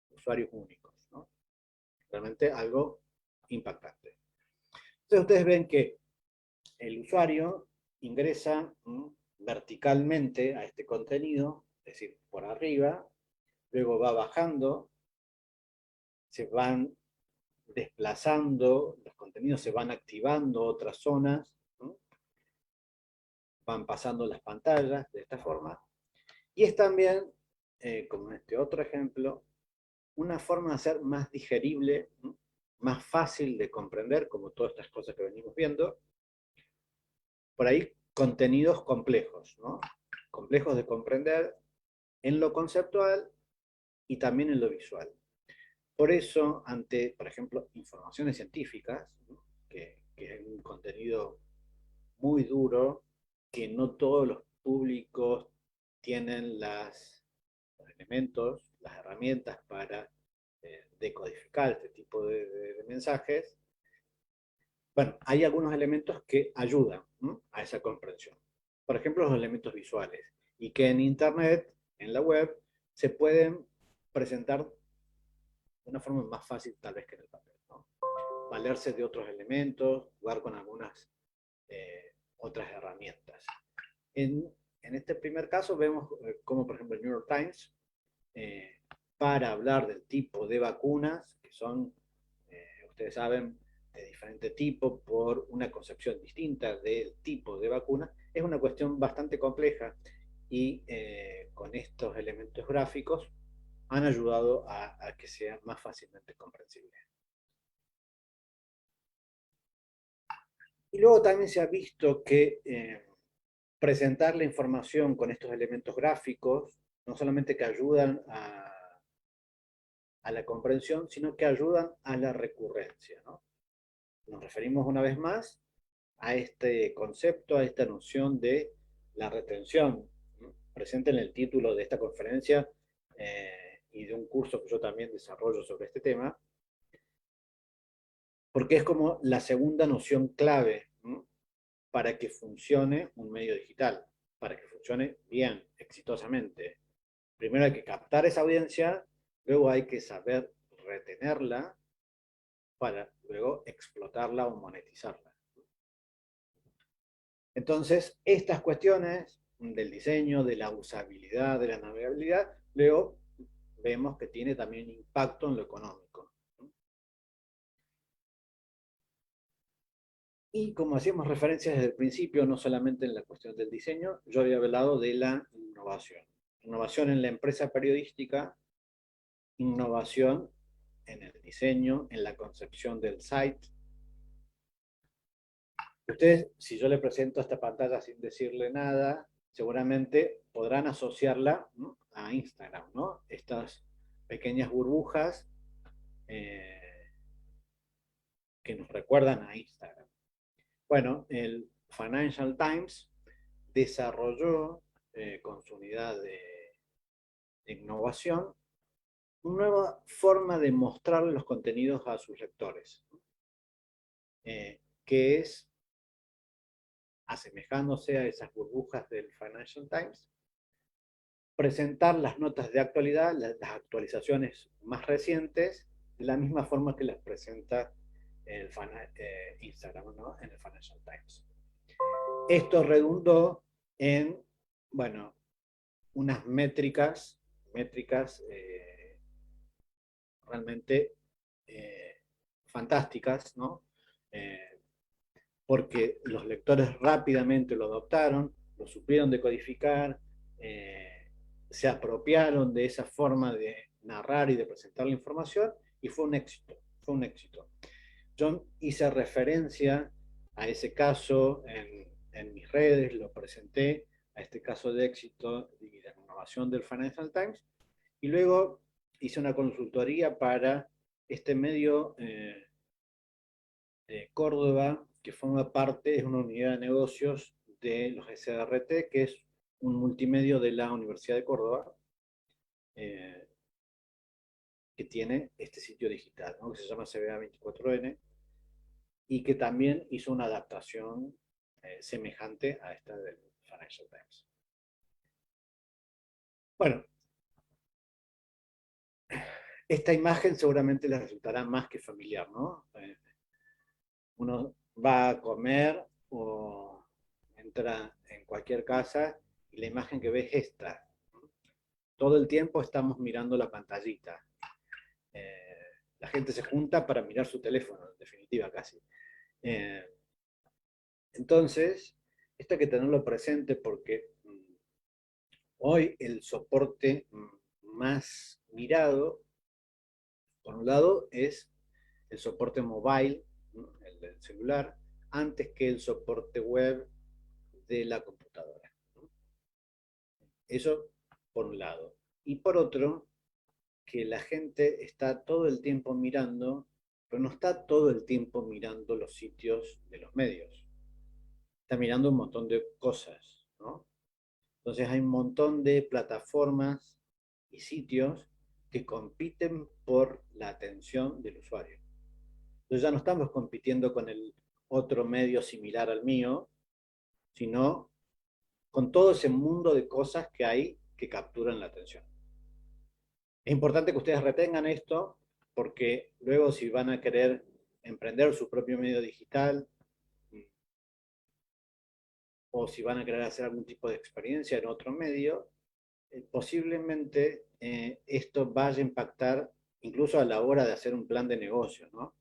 usuarios únicos, ¿no? Realmente algo impactante. Entonces ustedes ven que el usuario ingresa verticalmente a este contenido, es decir, por arriba, luego va bajando, se van desplazando, los contenidos se van activando otras zonas, ¿no? Van pasando las pantallas de esta forma, y es también, como en este otro ejemplo, una forma de hacer más digerible, ¿no? Más fácil de comprender, como todas estas cosas que venimos viendo, por ahí contenidos complejos, ¿no? Complejos de comprender en lo conceptual y también en lo visual. Por eso, ante, por ejemplo, informaciones científicas, ¿no? que es un contenido muy duro, que no todos los públicos tienen los elementos, las herramientas para decodificar este tipo de mensajes. Bueno, hay algunos elementos que ayudan, ¿no? A esa comprensión. Por ejemplo, los elementos visuales, y que en Internet, en la web, se pueden presentar de una forma más fácil tal vez que en el papel, ¿no? Valerse de otros elementos, jugar con algunas otras herramientas. En este primer caso vemos como, por ejemplo, el New York Times, para hablar del tipo de vacunas, que son, ustedes saben, de diferente tipo, por una concepción distinta del tipo de vacuna, es una cuestión bastante compleja, y con estos elementos gráficos han ayudado a que sea más fácilmente comprensible. Y luego también se ha visto que presentar la información con estos elementos gráficos no solamente que ayudan a la comprensión, sino que ayudan a la recurrencia, ¿no? Nos referimos una vez más a este concepto, a esta noción de la retención, ¿no? Presente en el título de esta conferencia y de un curso que yo también desarrollo sobre este tema, porque es como la segunda noción clave, ¿no? Para que funcione un medio digital, para que funcione bien, exitosamente. Primero hay que captar esa audiencia, luego hay que saber retenerla para luego explotarla o monetizarla. Entonces, estas cuestiones del diseño, de la usabilidad, de la navegabilidad, luego vemos que tiene también impacto en lo económico. Y como hacíamos referencias desde el principio, no solamente en la cuestión del diseño, yo había hablado de la innovación. Innovación en la empresa periodística, innovación en el diseño, en la concepción del site. Ustedes, si yo le presento esta pantalla sin decirle nada, seguramente podrán asociarla, ¿no? A Instagram, ¿no? Estas pequeñas burbujas que nos recuerdan a Instagram. Bueno, el Financial Times desarrolló con su unidad de innovación una nueva forma de mostrar los contenidos a sus lectores, que es, asemejándose a esas burbujas del Financial Times, presentar las notas de actualidad, las actualizaciones más recientes, de la misma forma que las presenta el Instagram, ¿no? En el Financial Times. Esto redundó en, bueno, unas métricas realmente fantásticas, ¿no? Eh, porque los lectores rápidamente lo adoptaron, lo supieron decodificar, se apropiaron de esa forma de narrar y de presentar la información, y fue un éxito, fue un éxito. Yo hice referencia a ese caso en mis redes, lo presenté, a este caso de éxito y de innovación del Financial Times, y luego hice una consultoría para este medio de Córdoba, que forma parte, es una unidad de negocios de los SRT, que es un multimedio de la Universidad de Córdoba, eh, que tiene este sitio digital, ¿no? Que se llama CBA 24N, y que también hizo una adaptación semejante a esta del Financial Times. Bueno, esta imagen seguramente les resultará más que familiar, ¿no? Uno va a comer o entra en cualquier casa y la imagen que ves es esta. Todo el tiempo estamos mirando la pantallita. La gente se junta para mirar su teléfono, en definitiva casi. Entonces, esto hay que tenerlo presente porque hoy el soporte más mirado, por un lado, es el soporte mobile, ¿no? El del celular, antes que el soporte web de la computadora, ¿no? Eso por un lado. Y por otro, que la gente está todo el tiempo mirando, pero no está todo el tiempo mirando los sitios de los medios. Está mirando un montón de cosas, ¿no? Entonces hay un montón de plataformas y sitios que compiten por la atención del usuario. Entonces ya no estamos compitiendo con el otro medio similar al mío, sino con todo ese mundo de cosas que hay que capturan la atención. Es importante que ustedes retengan esto porque luego si van a querer emprender su propio medio digital o si van a querer hacer algún tipo de experiencia en otro medio, posiblemente esto vaya a impactar incluso a la hora de hacer un plan de negocio, ¿no?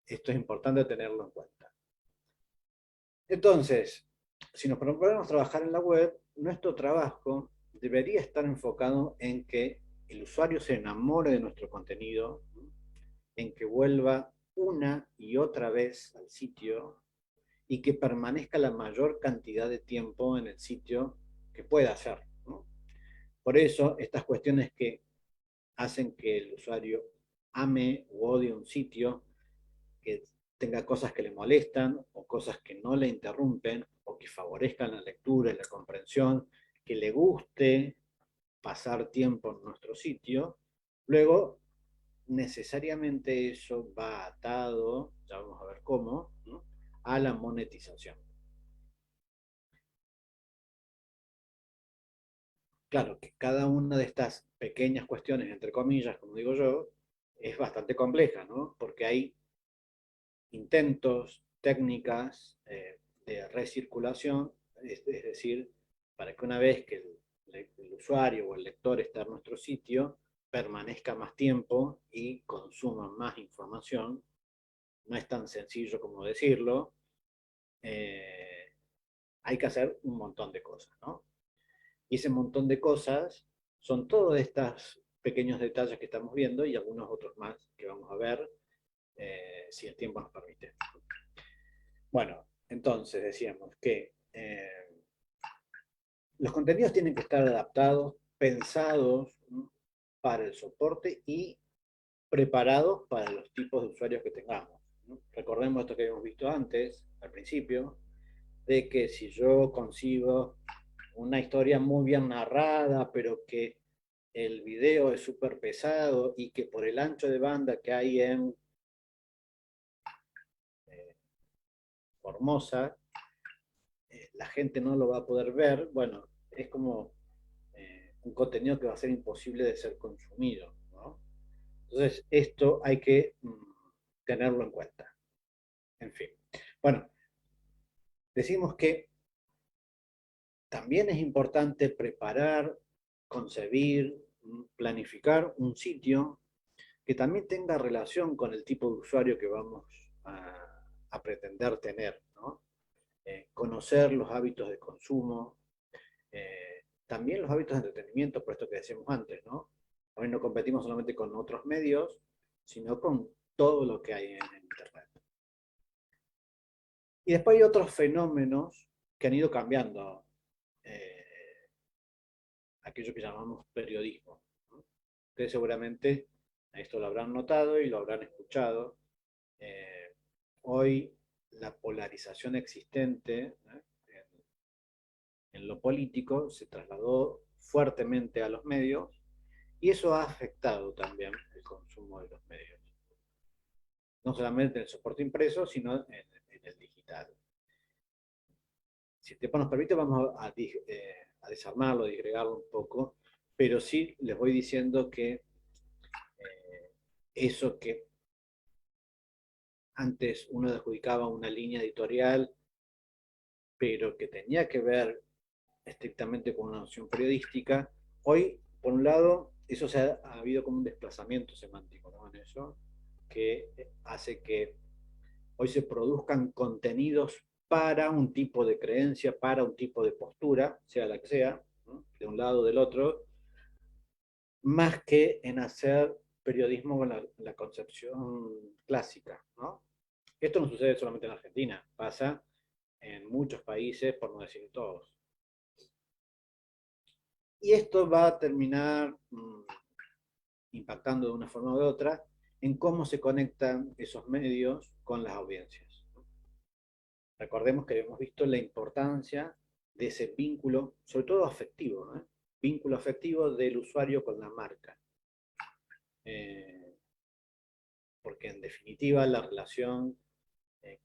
Esto es importante tenerlo en cuenta. Entonces, si nos proponemos trabajar en la web, nuestro trabajo debería estar enfocado en que el usuario se enamore de nuestro contenido, ¿no? En que vuelva una y otra vez al sitio y que permanezca la mayor cantidad de tiempo en el sitio que pueda hacer, ¿no? Por eso, estas cuestiones que hacen que el usuario ame o odie un sitio, que tenga cosas que le molestan o cosas que no le interrumpen o que favorezcan la lectura y la comprensión, que le guste pasar tiempo en nuestro sitio, luego necesariamente eso va atado, ya vamos a ver cómo, ¿no? A la monetización. Claro que cada una de estas pequeñas cuestiones, entre comillas, como digo yo, es bastante compleja, ¿no? Porque hay intentos, técnicas de recirculación, es decir, para que una vez que el usuario o el lector está en nuestro sitio, permanezca más tiempo y consuma más información. No es tan sencillo como decirlo. Hay que hacer un montón de cosas, ¿no? Y ese montón de cosas son todos estos pequeños detalles que estamos viendo y algunos otros más que vamos a ver si el tiempo nos permite. Bueno, entonces decíamos que los contenidos tienen que estar adaptados, pensados, ¿no? Para el soporte y preparados para los tipos de usuarios que tengamos, ¿no? Recordemos esto que habíamos visto antes, al principio, de que si yo consigo una historia muy bien narrada, pero que el video es súper pesado y que por el ancho de banda que hay en Formosa, la gente no lo va a poder ver, bueno, es como un contenido que va a ser imposible de ser consumido, ¿no? Entonces, esto hay que tenerlo en cuenta. En fin. Bueno, decimos que también es importante preparar, concebir, planificar un sitio que también tenga relación con el tipo de usuario que vamos a pretender tener, ¿no? Conocer los hábitos de consumo, también los hábitos de entretenimiento, por esto que decíamos antes, ¿no? Hoy no competimos solamente con otros medios, sino con todo lo que hay en Internet. Y después hay otros fenómenos que han ido cambiando aquello que llamamos periodismo, ¿no? Ustedes seguramente esto lo habrán notado y lo habrán escuchado. Hoy la polarización existente, ¿no?, en lo político se trasladó fuertemente a los medios y eso ha afectado también el consumo de los medios. No solamente en el soporte impreso, sino en el digital. Si el tiempo nos permite, vamos a desarmarlo, a disgregarlo un poco, pero sí les voy diciendo que eso que antes uno adjudicaba una línea editorial, pero que tenía que ver estrictamente con una noción periodística, hoy, por un lado, eso ha habido como un desplazamiento semántico, ¿no?, en eso, que hace que hoy se produzcan contenidos para un tipo de creencia, para un tipo de postura, sea la que sea, ¿no?, de un lado o del otro, más que en hacer periodismo con la concepción clásica, ¿no? Esto no sucede solamente en Argentina, pasa en muchos países, por no decir todos. Y esto va a terminar impactando de una forma u otra en cómo se conectan esos medios con las audiencias. Recordemos que hemos visto la importancia de ese vínculo, sobre todo afectivo, ¿no?, vínculo afectivo del usuario con la marca. Porque en definitiva la relación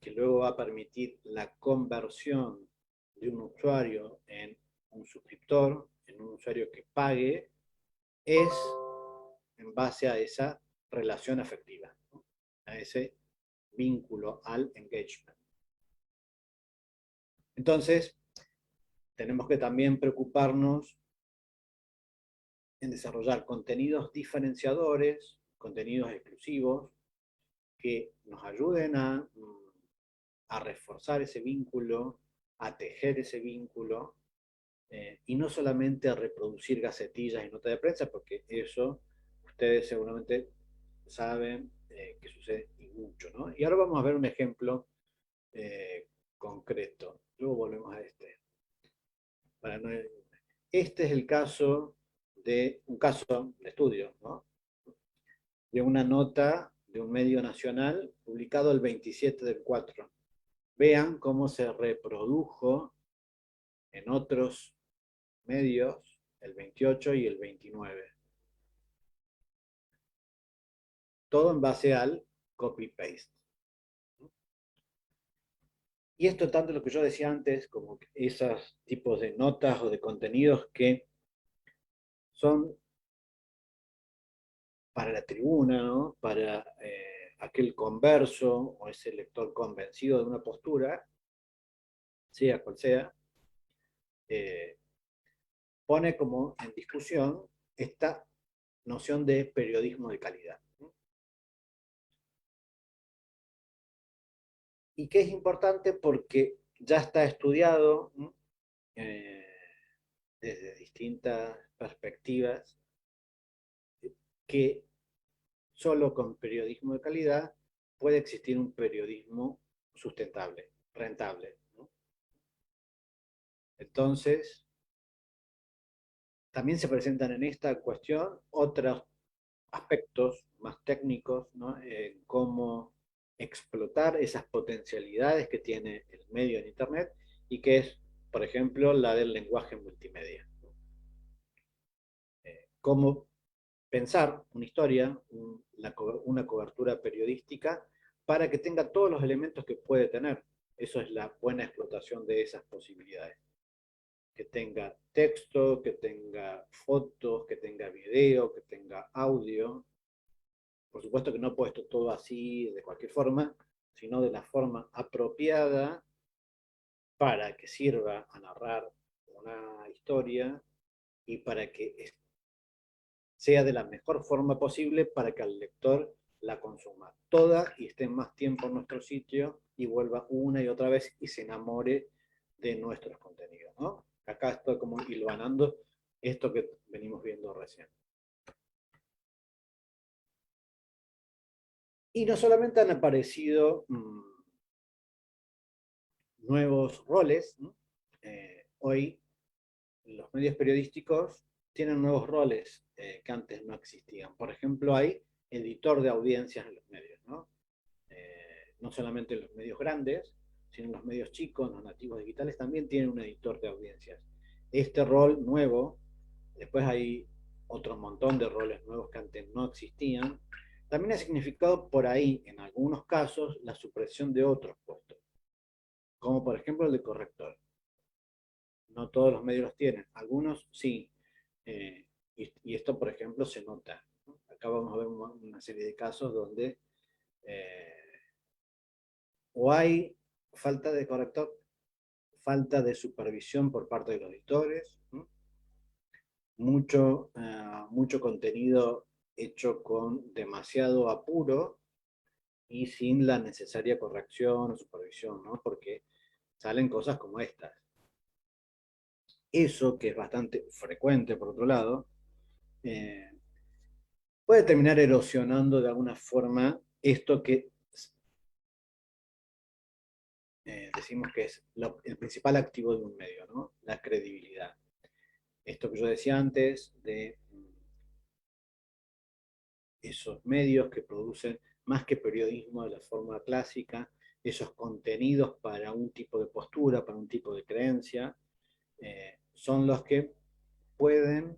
que luego va a permitir la conversión de un usuario en un suscriptor, en un usuario que pague, es en base a esa relación afectiva, ¿no?, a ese vínculo al engagement. Entonces, tenemos que también preocuparnos en desarrollar contenidos diferenciadores, contenidos exclusivos, que nos ayuden a reforzar ese vínculo, a tejer ese vínculo, y no solamente a reproducir gacetillas y notas de prensa, porque eso ustedes seguramente saben que sucede y mucho, ¿no? Y ahora vamos a ver un ejemplo concreto. Luego volvemos a este. Este es el caso de un caso de estudio, ¿no?, de una nota de un medio nacional publicado el 27/4. Vean cómo se reprodujo en otros medios el 28 y el 29. Todo en base al copy-paste. Y esto tanto lo que yo decía antes, como esos tipos de notas o de contenidos que son para la tribuna, ¿no?, para aquel converso o ese lector convencido de una postura, sea cual sea, pone como en discusión esta noción de periodismo de calidad. Y que es importante porque ya está estudiado desde distintas perspectivas que solo con periodismo de calidad puede existir un periodismo sustentable, rentable, ¿no? Entonces, también se presentan en esta cuestión otros aspectos más técnicos, ¿no?, en cómo explotar esas potencialidades que tiene el medio en Internet y que es, por ejemplo, la del lenguaje multimedia. Cómo pensar una historia, una cobertura periodística, para que tenga todos los elementos que puede tener. Eso es la buena explotación de esas posibilidades. Que tenga texto, que tenga fotos, que tenga video, que tenga audio. Por supuesto que no he puesto todo así de cualquier forma, sino de la forma apropiada para que sirva a narrar una historia y para que sea de la mejor forma posible para que el lector la consuma toda y esté más tiempo en nuestro sitio y vuelva una y otra vez y se enamore de nuestros contenidos, ¿no? Acá estoy como hilvanando esto que venimos viendo recién. Y no solamente han aparecido nuevos roles, ¿no? Hoy los medios periodísticos tienen nuevos roles que antes no existían. Por ejemplo, hay editor de audiencias en los medios, ¿no? No solamente en los medios grandes, sino en los medios chicos, los nativos digitales también tienen un editor de audiencias. Este rol nuevo, después hay otro montón de roles nuevos que antes no existían, también ha significado por ahí, en algunos casos, la supresión de otros puestos, como por ejemplo el de corrector. No todos los medios los tienen, algunos sí. Y esto, por ejemplo, se nota, ¿no? Acá vamos a ver una serie de casos donde o hay falta de corrector, falta de supervisión por parte de los editores, ¿no? Mucho contenido hecho con demasiado apuro y sin la necesaria corrección o supervisión, ¿no? Porque salen cosas como estas. Eso, que es bastante frecuente por otro lado, puede terminar erosionando de alguna forma esto que decimos que es el principal activo de un medio, ¿no? La credibilidad. Esto que yo decía antes de esos medios que producen más que periodismo de la forma clásica, esos contenidos para un tipo de postura, para un tipo de creencia, son los que pueden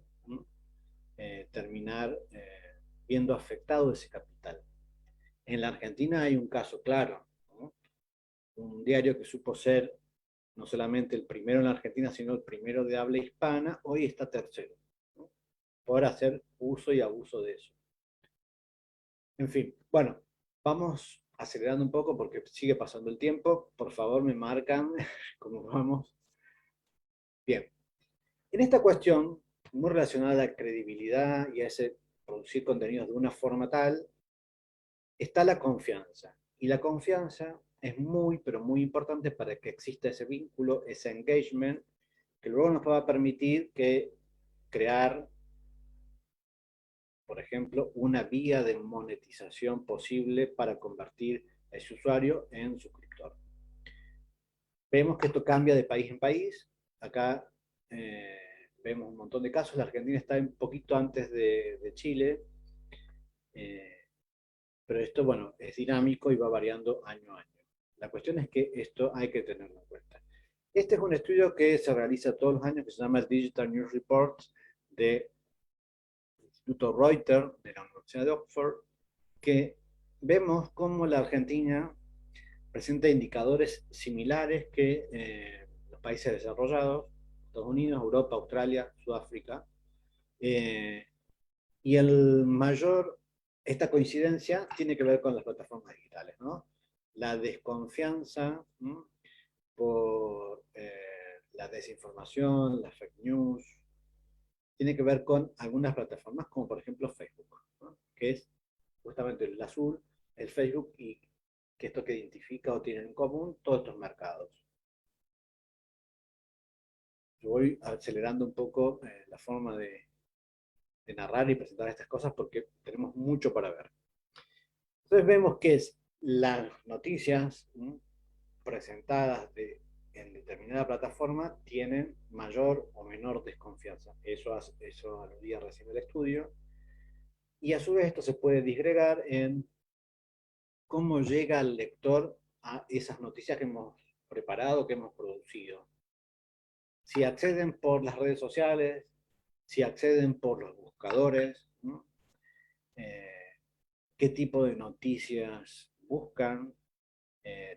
terminar viendo afectado ese capital. En la Argentina hay un caso claro, ¿no? Un diario que supo ser no solamente el primero en la Argentina, sino el primero de habla hispana, hoy está tercero, ¿no? Por hacer uso y abuso de eso. En fin, bueno, vamos acelerando un poco porque sigue pasando el tiempo. Por favor, me marcan cómo vamos. Bien, en esta cuestión, muy relacionada a la credibilidad y a ese producir contenidos de una forma tal, está la confianza. Y la confianza es muy, pero muy importante para que exista ese vínculo, ese engagement, que luego nos va a permitir crear, por ejemplo, una vía de monetización posible para convertir a ese usuario en suscriptor. Vemos que esto cambia de país en país. Acá vemos un montón de casos. La Argentina está un poquito antes de Chile. Pero esto, bueno, es dinámico y va variando año a año. La cuestión es que esto hay que tenerlo en cuenta. Este es un estudio que se realiza todos los años, que se llama Digital News Reports del Instituto Reuters de la Universidad de Oxford, que vemos cómo la Argentina presenta indicadores similares que los países desarrollados, Estados Unidos, Europa, Australia, Sudáfrica, y esta coincidencia tiene que ver con las plataformas digitales, ¿no? La desconfianza, ¿no?, por la desinformación, las fake news, tiene que ver con algunas plataformas como por ejemplo Facebook, ¿no?, que es justamente el azul, el Facebook, y que esto que identifica o tiene en común todos estos mercados. Yo voy acelerando un poco la forma de narrar y presentar estas cosas porque tenemos mucho para ver. Entonces vemos que las noticias presentadas en determinada plataforma tienen mayor o menor desconfianza. Eso aludía recién el estudio. Y a su vez esto se puede disgregar en cómo llega al lector a esas noticias que hemos preparado, que hemos producido. Si acceden por las redes sociales, si acceden por los buscadores, ¿no? Qué tipo de noticias buscan,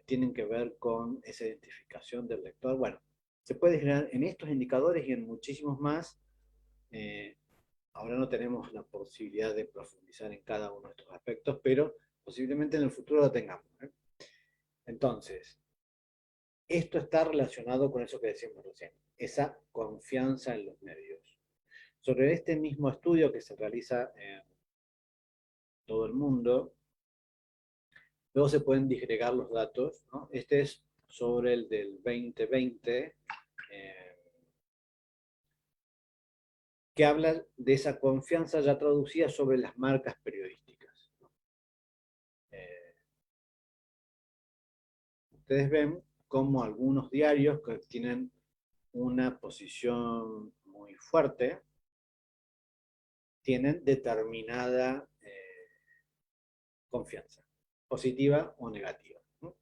tienen que ver con esa identificación del lector. Bueno, se puede generar en estos indicadores y en muchísimos más. Ahora no tenemos la posibilidad de profundizar en cada uno de estos aspectos, pero posiblemente en el futuro lo tengamos, ¿eh? Entonces, Esto está relacionado con eso que decíamos recién, esa confianza en los medios. Sobre este mismo estudio que se realiza en todo el mundo, luego se pueden disgregar los datos, ¿no? Este es sobre el del 2020, que habla de esa confianza ya traducida sobre las marcas periodísticas. Ustedes ven cómo algunos diarios que tienen una posición muy fuerte tienen determinada confianza, positiva o negativa, ¿no?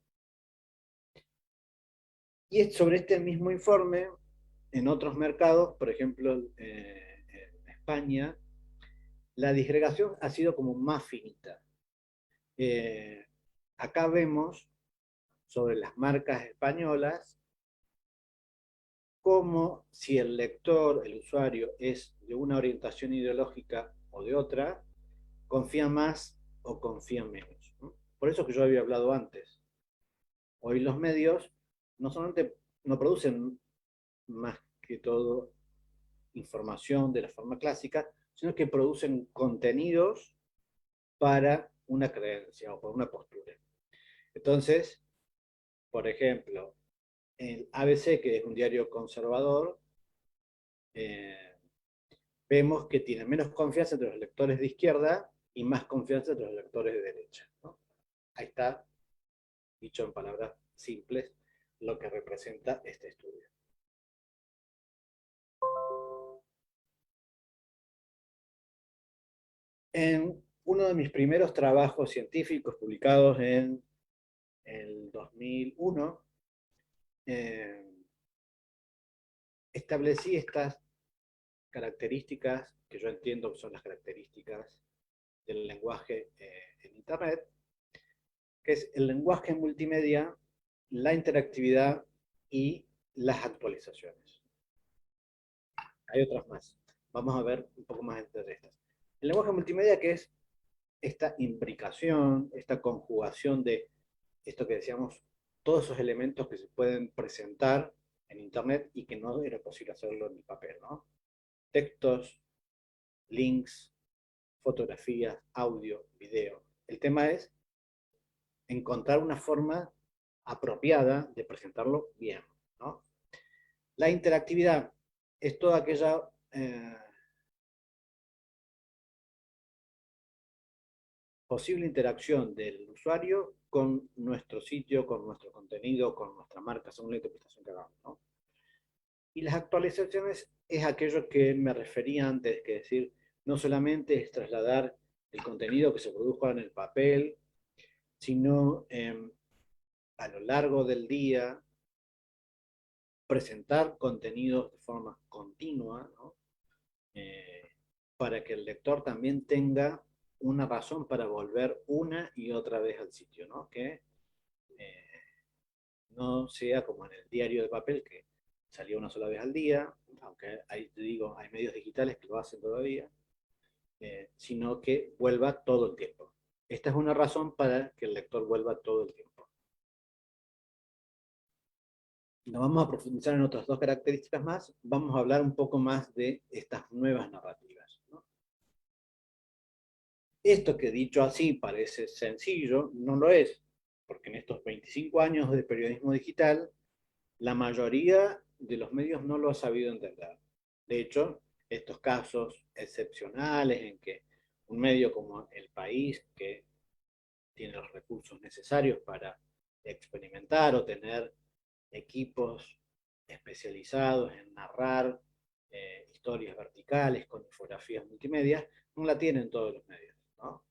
Y sobre este mismo informe, en otros mercados, por ejemplo, en España, la disgregación ha sido como más finita. Acá vemos sobre las marcas españolas como si el lector, el usuario, es de una orientación ideológica o de otra, confía más o confía menos, ¿no? Por eso que yo había hablado antes. Hoy los medios no solamente no producen más que todo información de la forma clásica, sino que producen contenidos para una creencia o para una postura. Entonces, por ejemplo, el ABC, que es un diario conservador, vemos que tiene menos confianza entre los lectores de izquierda y más confianza entre los lectores de derecha, ¿no? Ahí está, dicho en palabras simples, lo que representa este estudio. En uno de mis primeros trabajos científicos publicados en el 2001, establecí estas características que yo entiendo que son las características del lenguaje en Internet, que es el lenguaje multimedia, la interactividad y las actualizaciones. Hay otras más. Vamos a ver un poco más entre estas. El lenguaje multimedia, que es esta imbricación, esta conjugación de esto que decíamos, todos esos elementos que se pueden presentar en Internet y que no era posible hacerlo en el papel, ¿no? Textos, links, fotografías, audio, video. El tema es encontrar una forma apropiada de presentarlo bien, ¿no? La interactividad es toda aquella posible interacción del usuario con nuestro sitio, con nuestro contenido, con nuestra marca, según la interpretación que hagamos, ¿no? Y las actualizaciones es aquello que me refería antes, que decir, no solamente es trasladar el contenido que se produjo en el papel, sino a lo largo del día presentar contenidos de forma continua, ¿no? Para que el lector también tenga una razón para volver una y otra vez al sitio, ¿no? Que no sea como en el diario de papel, que salía una sola vez al día, aunque ahí te digo, hay medios digitales que lo hacen todavía, sino que vuelva todo el tiempo. Esta es una razón para que el lector vuelva todo el tiempo. Nos vamos a profundizar en otras dos características más, vamos a hablar un poco más de estas nuevas narrativas, ¿no? Esto que dicho así parece sencillo, no lo es, porque en estos 25 años de periodismo digital, la mayoría de los medios no lo ha sabido entender. De hecho, estos casos excepcionales en que un medio como El País, que tiene los recursos necesarios para experimentar o tener equipos especializados en narrar historias verticales con infografías multimedia, no la tienen todos los medios, ¿no?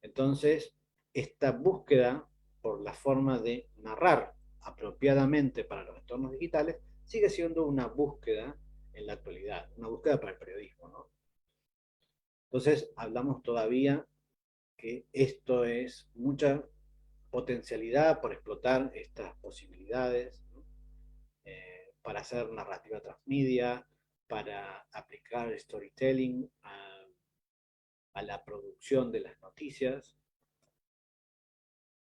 Entonces, esta búsqueda por la forma de narrar apropiadamente para los entornos digitales sigue siendo una búsqueda en la actualidad, una búsqueda para el periodismo, ¿no? Entonces, hablamos todavía que esto es mucha potencialidad por explotar estas posibilidades, ¿no? Para hacer narrativa transmedia, para aplicar storytelling a la producción de las noticias.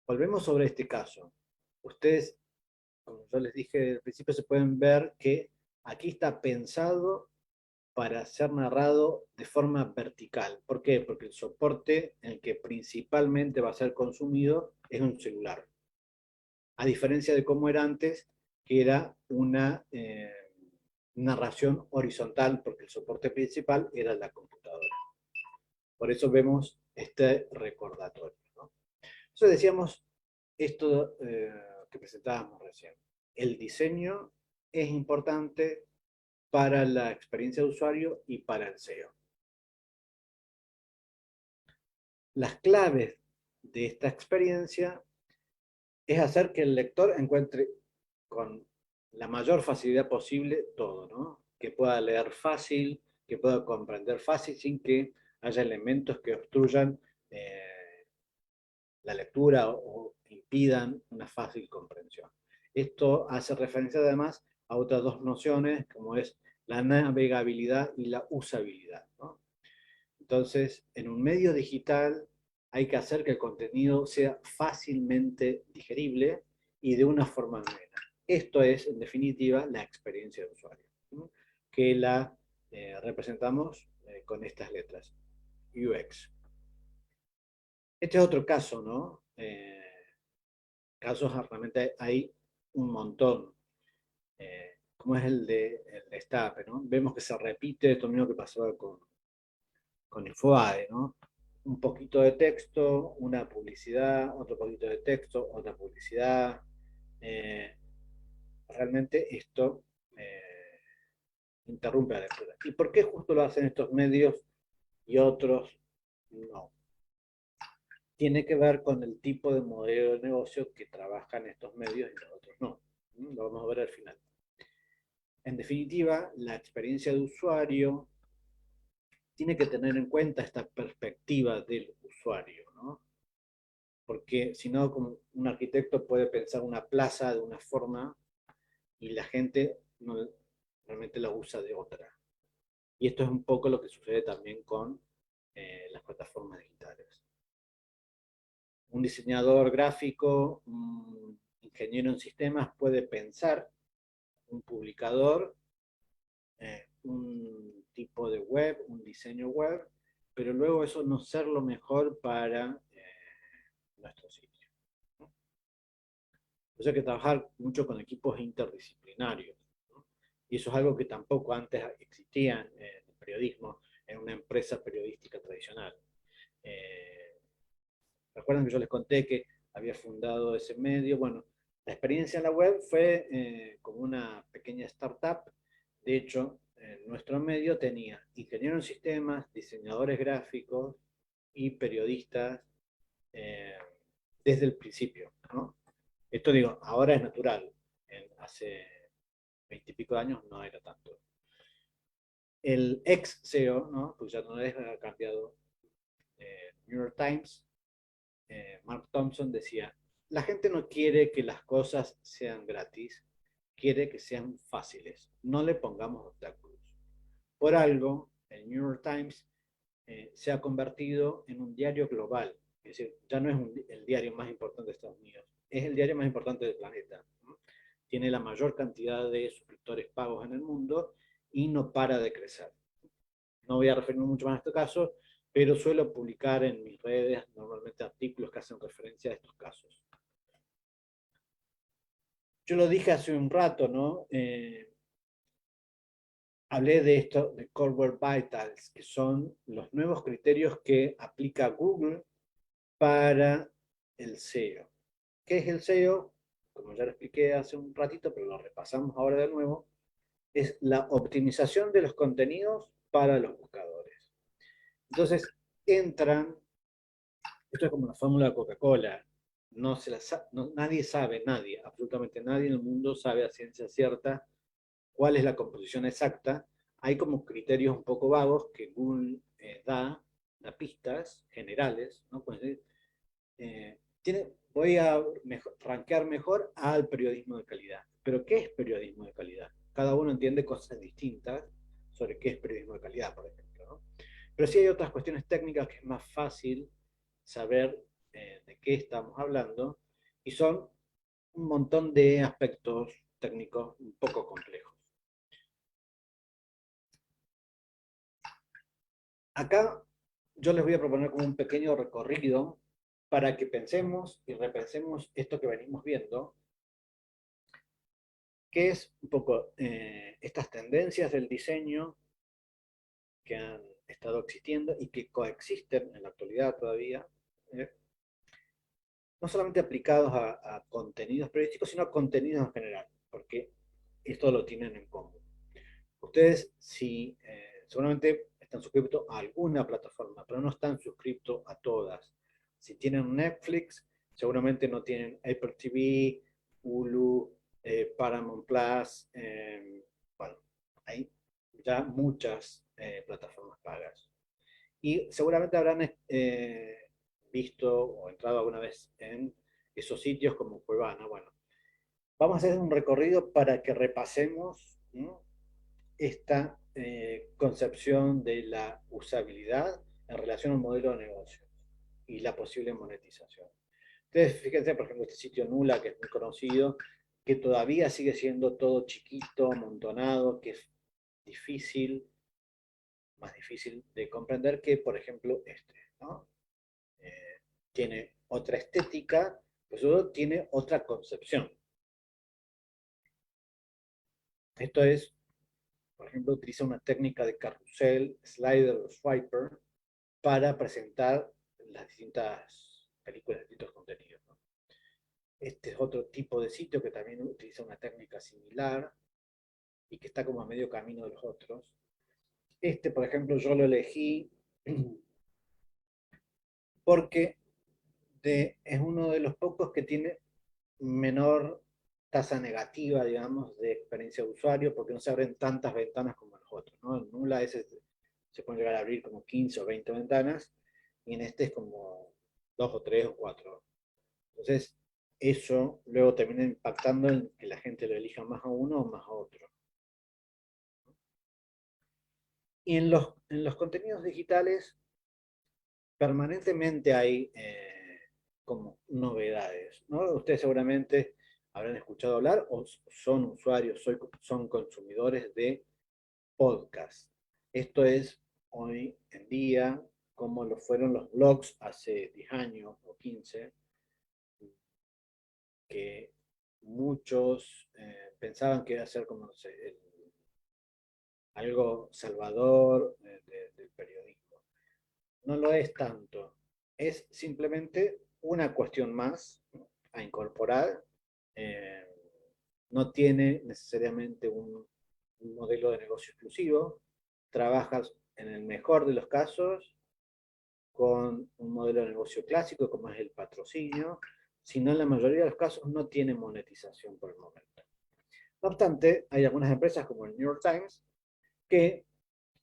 Volvemos sobre este caso. Ustedes como yo les dije al principio, se pueden ver que aquí está pensado para ser narrado de forma vertical. ¿Por qué? Porque el soporte en el que principalmente va a ser consumido es un celular. A diferencia de cómo era antes, que era una narración horizontal, porque el soporte principal era la computadora. Por eso vemos este recordatorio, ¿no? Entonces decíamos esto que presentábamos recién. El diseño es importante para la experiencia de usuario y para el SEO. Las claves de esta experiencia es hacer que el lector encuentre con la mayor facilidad posible todo, ¿no? Que pueda leer fácil, que pueda comprender fácil sin que haya elementos que obstruyan la lectura o impidan una fácil comprensión. Esto hace referencia además a otras dos nociones, como es la navegabilidad y la usabilidad, ¿no? Entonces, en un medio digital hay que hacer que el contenido sea fácilmente digerible y de una forma amena. Esto es, en definitiva, la experiencia de usuario, ¿no? Que la representamos con estas letras, UX. Este es otro caso, ¿no? Casos realmente hay un montón, como es el de Destape, ¿no? Vemos que se repite esto mismo que pasaba con Infobae, ¿no? Un poquito de texto, una publicidad, otro poquito de texto, otra publicidad. Realmente esto interrumpe la lectura. ¿Y por qué justo lo hacen estos medios y otros no? Tiene que ver con el tipo de modelo de negocio que trabajan estos medios y los otros no. Lo vamos a ver al final. En definitiva, la experiencia de usuario tiene que tener en cuenta esta perspectiva del usuario, ¿no? Porque si no, como un arquitecto puede pensar una plaza de una forma y la gente no, realmente la usa de otra. Y esto es un poco lo que sucede también con las plataformas digitales. Un diseñador gráfico, un ingeniero en sistemas puede pensar un publicador, un tipo de web, un diseño web, pero luego eso no ser lo mejor para nuestro sitio, ¿no? Entonces hay que trabajar mucho con equipos interdisciplinarios, ¿no? Y eso es algo que tampoco antes existía en el periodismo, en una empresa periodística tradicional. Recuerdan que yo les conté que había fundado ese medio. Bueno, la experiencia en la web fue como una pequeña startup. De hecho, nuestro medio tenía ingenieros en sistemas, diseñadores gráficos y periodistas eh, desde el principio, ¿no? Esto digo, ahora es natural. Hace 20 y pico de años no era tanto. El ex CEO, ¿no? Pues ya no es, ha cambiado. New York Times, Mark Thompson decía, la gente no quiere que las cosas sean gratis, quiere que sean fáciles. No le pongamos obstáculos. Por algo, el New York Times se ha convertido en un diario global. Es decir, ya no es el diario más importante de Estados Unidos, es el diario más importante del planeta, ¿no? Tiene la mayor cantidad de suscriptores pagos en el mundo y no para de crecer. No voy a referirme mucho más a este caso, pero suelo publicar en mis redes normalmente artículos que hacen referencia a estos casos. Yo lo dije hace un rato, ¿no? Hablé de esto, de Core Web Vitals, que son los nuevos criterios que aplica Google para el SEO. ¿Qué es el SEO? Como ya lo expliqué hace un ratito, pero lo repasamos ahora de nuevo, es la optimización de los contenidos para los buscadores. Entonces, entran, esto es como la fórmula de Coca-Cola, nadie sabe, absolutamente nadie en el mundo sabe a ciencia cierta cuál es la composición exacta. Hay como criterios un poco vagos que Google da pistas generales, ¿no? Pues, voy a rankear mejor al periodismo de calidad. ¿Pero qué es periodismo de calidad? Cada uno entiende cosas distintas sobre qué es periodismo de calidad, por ejemplo, ¿no? Pero sí hay otras cuestiones técnicas que es más fácil saber de qué estamos hablando, y son un montón de aspectos técnicos un poco complejos. Acá yo les voy a proponer como un pequeño recorrido para que pensemos y repensemos esto que venimos viendo, que es un poco estas tendencias del diseño que han estado existiendo y que coexisten en la actualidad todavía, ¿eh? No solamente aplicados a contenidos periodísticos, sino a contenidos en general, porque esto lo tienen en común. Ustedes, si seguramente están suscritos a alguna plataforma, pero no están suscritos a todas. Si tienen Netflix, seguramente no tienen Apple TV, Hulu, Paramount Plus, bueno, hay ya muchas plataformas pagas. Y seguramente habrán visto o entrado alguna vez en esos sitios como Cuevana. Bueno, vamos a hacer un recorrido para que repasemos, ¿no?, esta concepción de la usabilidad en relación al modelo de negocio y la posible monetización. Ustedes fíjense, por ejemplo, este sitio Nula, que es muy conocido, que todavía sigue siendo todo chiquito, amontonado, que es difícil, más difícil de comprender que, por ejemplo, este, ¿no? Tiene otra estética, pero sobre todo tiene otra concepción. Esto es, por ejemplo, utiliza una técnica de carrusel, slider o swiper para presentar las distintas películas, distintos contenidos, ¿no? Este es otro tipo de sitio que también utiliza una técnica similar y que está como a medio camino de los otros. Este, por ejemplo, yo lo elegí porque es uno de los pocos que tiene menor tasa negativa, digamos, de experiencia de usuario, porque no se abren tantas ventanas como en los otros, ¿no? En Nula se pueden llegar a abrir como 15 o 20 ventanas, y en este es como 2 o 3 o 4. Entonces, eso luego termina impactando en que la gente lo elija más a uno o más a otro. Y en los contenidos digitales permanentemente hay como novedades, ¿no? Ustedes seguramente habrán escuchado hablar o son usuarios, son consumidores de podcast. Esto es hoy en día como lo fueron los blogs hace 10 años o 15, que muchos pensaban que iba a ser como, no sé, algo salvador del periodismo. No lo es tanto. Es simplemente una cuestión más, ¿no?, a incorporar. Eh, no tiene necesariamente un modelo de negocio exclusivo. Trabajas en el mejor de los casos con un modelo de negocio clásico como es el patrocinio, sino en la mayoría de los casos no tiene monetización por el momento. No obstante, hay algunas empresas como el New York Times que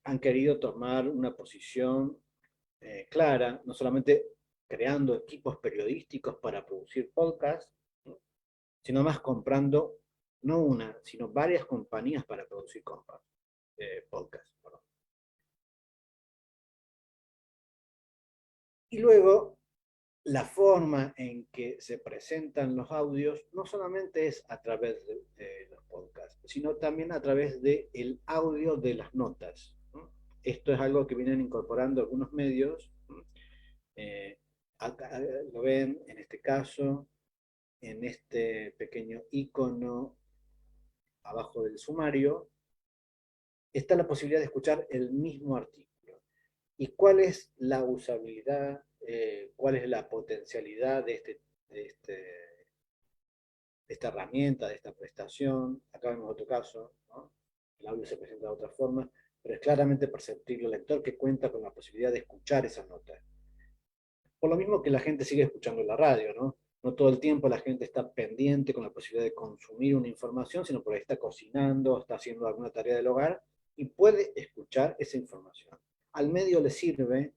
han querido tomar una posición clara, no solamente creando equipos periodísticos para producir podcasts, ¿no?, sino más comprando no una, sino varias compañías para producir podcasts. Perdón. Y luego, la forma en que se presentan los audios no solamente es a través de los podcasts, sino también a través del audio de las notas, ¿no? Esto es algo que vienen incorporando algunos medios, ¿no? Acá lo ven en este caso, en este pequeño icono abajo del sumario, está la posibilidad de escuchar el mismo artículo. ¿Y cuál es la usabilidad, cuál es la potencialidad de esta herramienta, de esta prestación? Acá vemos otro caso, ¿no? El audio se presenta de otra forma, pero es claramente perceptible al lector que cuenta con la posibilidad de escuchar esa nota. Por lo mismo que la gente sigue escuchando la radio, ¿no? No todo el tiempo la gente está pendiente con la posibilidad de consumir una información, sino porque está cocinando, está haciendo alguna tarea del hogar y puede escuchar esa información. Al medio le sirve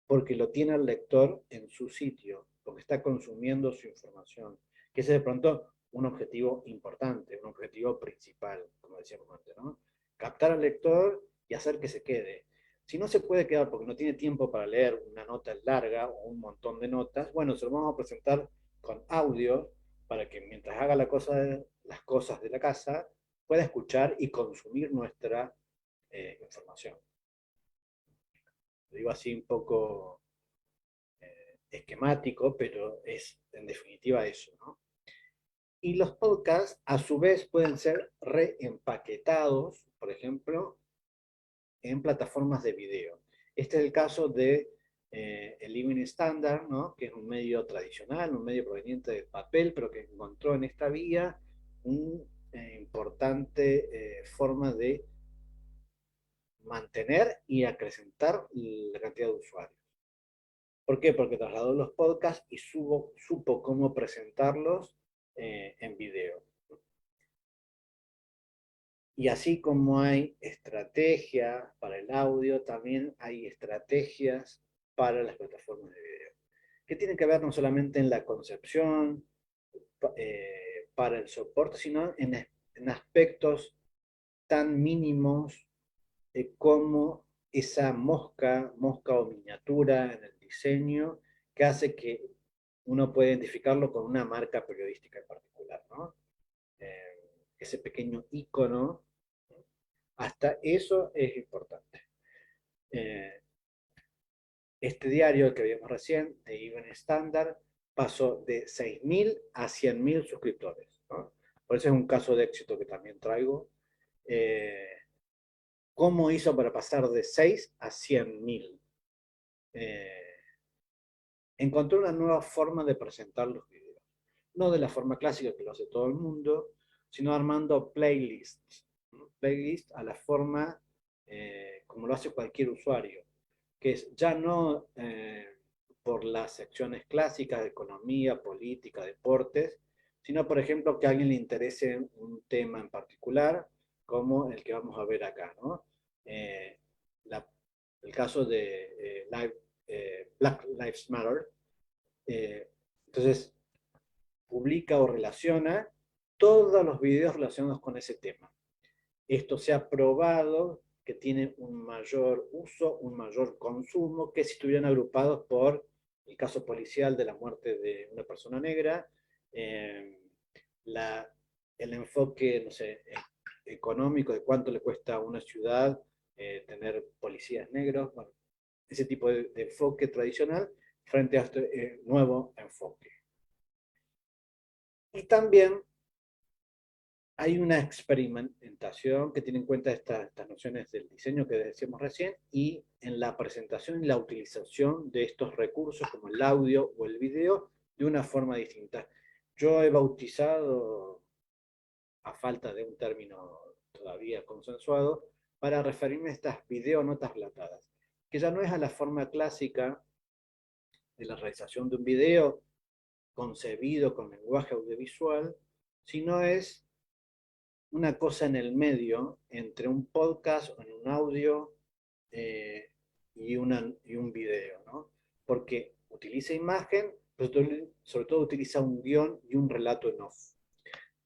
porque lo tiene al lector en su sitio, porque está consumiendo su información, que ese es de pronto un objetivo importante, un objetivo principal, como decíamos antes, ¿no? Captar al lector y hacer que se quede. Si no se puede quedar porque no tiene tiempo para leer una nota larga o un montón de notas, bueno, se lo vamos a presentar con audio para que mientras haga las cosas de la casa, pueda escuchar y consumir nuestra información. Lo digo así un poco esquemático, pero es en definitiva eso, ¿no? Y los podcasts, a su vez, pueden ser reempaquetados, por ejemplo, en plataformas de video. Este es el caso de el Evening Standard, ¿no? Que es un medio tradicional, un medio proveniente del papel, pero que encontró en esta vía una importante forma de mantener y acrecentar la cantidad de usuarios. ¿Por qué? Porque trasladó los podcasts y supo cómo presentarlos en video. Y así como hay estrategias para el audio, también hay estrategias para las plataformas de video, que tienen que ver no solamente en la concepción, para el soporte, sino en aspectos tan mínimos como esa mosca o miniatura en el diseño que hace que uno pueda identificarlo con una marca periodística en particular, ¿no? Ese pequeño icono, hasta eso es importante. Este diario, el que vimos recién, de Even Standard, pasó de 6.000 a 100.000 suscriptores, ¿no? Por eso es un caso de éxito que también traigo. ¿Cómo hizo para pasar de 6 a 100.000? Encontró una nueva forma de presentar los videos. No de la forma clásica que lo hace todo el mundo, sino armando playlists. Playlists a la forma como lo hace cualquier usuario, que es ya no por las secciones clásicas de economía, política, deportes, sino, por ejemplo, que a alguien le interese un tema en particular, como el que vamos a ver acá, ¿no? El caso de Black Lives Matter. Entonces, publica o relaciona todos los videos relacionados con ese tema. Esto se ha probado que tiene un mayor uso, un mayor consumo, que si estuvieran agrupados por el caso policial de la muerte de una persona negra, el enfoque, no sé, económico de cuánto le cuesta a una ciudad tener policías negros, bueno, ese tipo de enfoque tradicional frente a este nuevo enfoque. Y también hay una experimentación que tiene en cuenta estas nociones del diseño que decíamos recién y en la presentación y la utilización de estos recursos como el audio o el video de una forma distinta. Yo he bautizado, a falta de un término todavía consensuado, para referirme a estas videonotas relatadas, que ya no es a la forma clásica de la realización de un video concebido con lenguaje audiovisual, sino es una cosa en el medio entre un podcast o en un audio y un video, ¿no? Porque utiliza imagen, pero sobre todo utiliza un guión y un relato en off,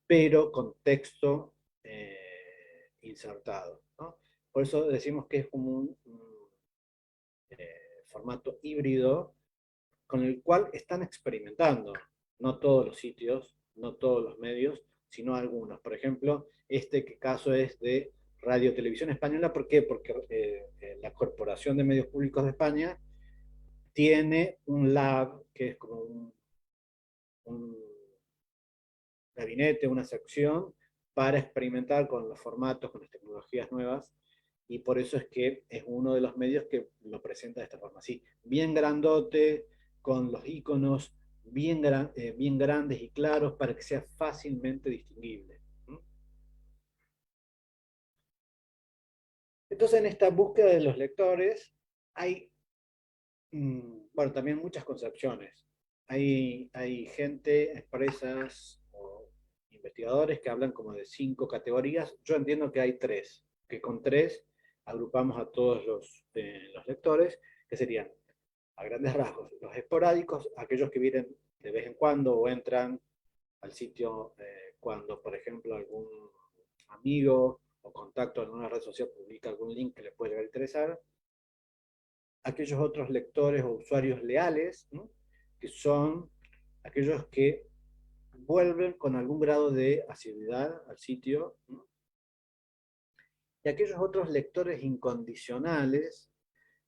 pero con texto insertado, ¿no? Por eso decimos que es como un formato híbrido con el cual están experimentando, no todos los sitios, no todos los medios, sino algunos. Por ejemplo, este caso es de Radio Televisión Española. ¿Por qué? Porque la Corporación de Medios Públicos de España tiene un lab, que es como un gabinete, una sección, para experimentar con los formatos, con las tecnologías nuevas, y por eso es que es uno de los medios que lo presenta de esta forma, así, bien grandote, con los iconos bien grandes y claros para que sea fácilmente distinguible. Entonces, en esta búsqueda de los lectores hay, bueno, también muchas concepciones. Hay gente, empresas o investigadores que hablan como de 5 categorías. Yo entiendo que hay 3, que con 3 agrupamos a todos los lectores, que serían, a grandes rasgos, los esporádicos, aquellos que vienen de vez en cuando o entran al sitio cuando, por ejemplo, algún amigo o contacto en una red social publica algún link que le puede llegar a interesar. Aquellos otros lectores o usuarios leales, ¿no? Que son aquellos que vuelven con algún grado de asiduidad al sitio, ¿no? Y aquellos otros lectores incondicionales,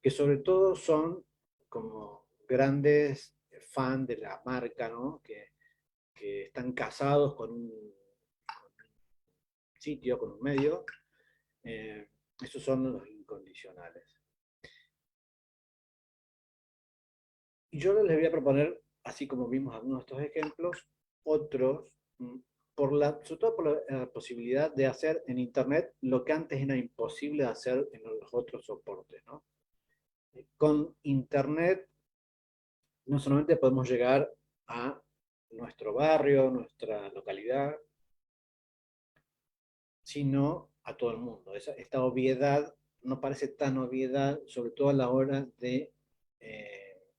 que sobre todo son como grandes fans de la marca, ¿no? Que están casados con un sitio, con un medio, esos son los incondicionales. Y yo les voy a proponer, así como vimos algunos de estos ejemplos, otros, sobre todo por la posibilidad de hacer en Internet lo que antes era imposible de hacer en los otros soportes, ¿no? Con Internet no solamente podemos llegar a nuestro barrio, nuestra localidad, sino a todo el mundo. Esta obviedad no parece tan obviedad, sobre todo a la hora de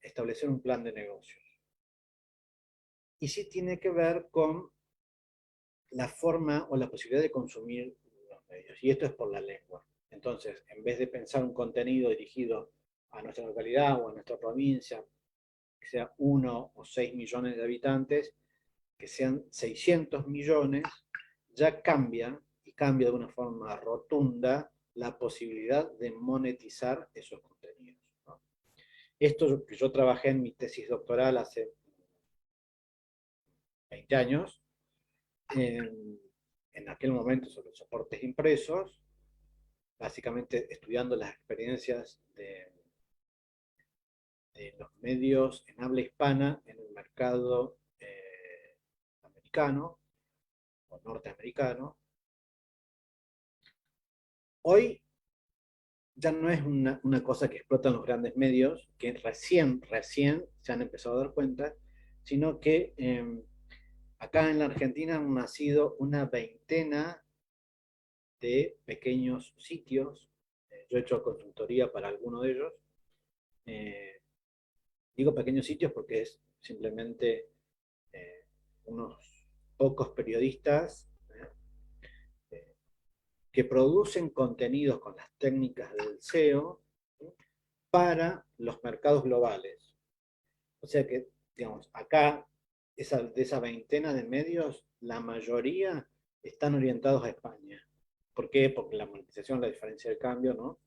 establecer un plan de negocios. Y sí tiene que ver con la forma o la posibilidad de consumir los medios. Y esto es por la lengua. Entonces, en vez de pensar un contenido dirigido a nuestra localidad o a nuestra provincia, que sea 1 o 6 millones de habitantes, que sean 600 millones, ya cambia, y cambia de una forma rotunda, la posibilidad de monetizar esos contenidos, ¿no? Esto que yo trabajé en mi tesis doctoral hace 20 años, en aquel momento sobre soportes impresos, básicamente estudiando las experiencias de los medios en habla hispana en el mercado americano o norteamericano. Hoy ya no es una cosa que explotan los grandes medios, que recién se han empezado a dar cuenta, sino que acá en la Argentina han nacido una veintena de pequeños sitios. Yo he hecho consultoría para alguno de ellos. Digo pequeños sitios porque es simplemente unos pocos periodistas que producen contenidos con las técnicas del SEO, ¿sí?, para los mercados globales. O sea que, digamos, acá, de esa veintena de medios, la mayoría están orientados a España. ¿Por qué? Porque la monetización, la diferencia de cambio, ¿no?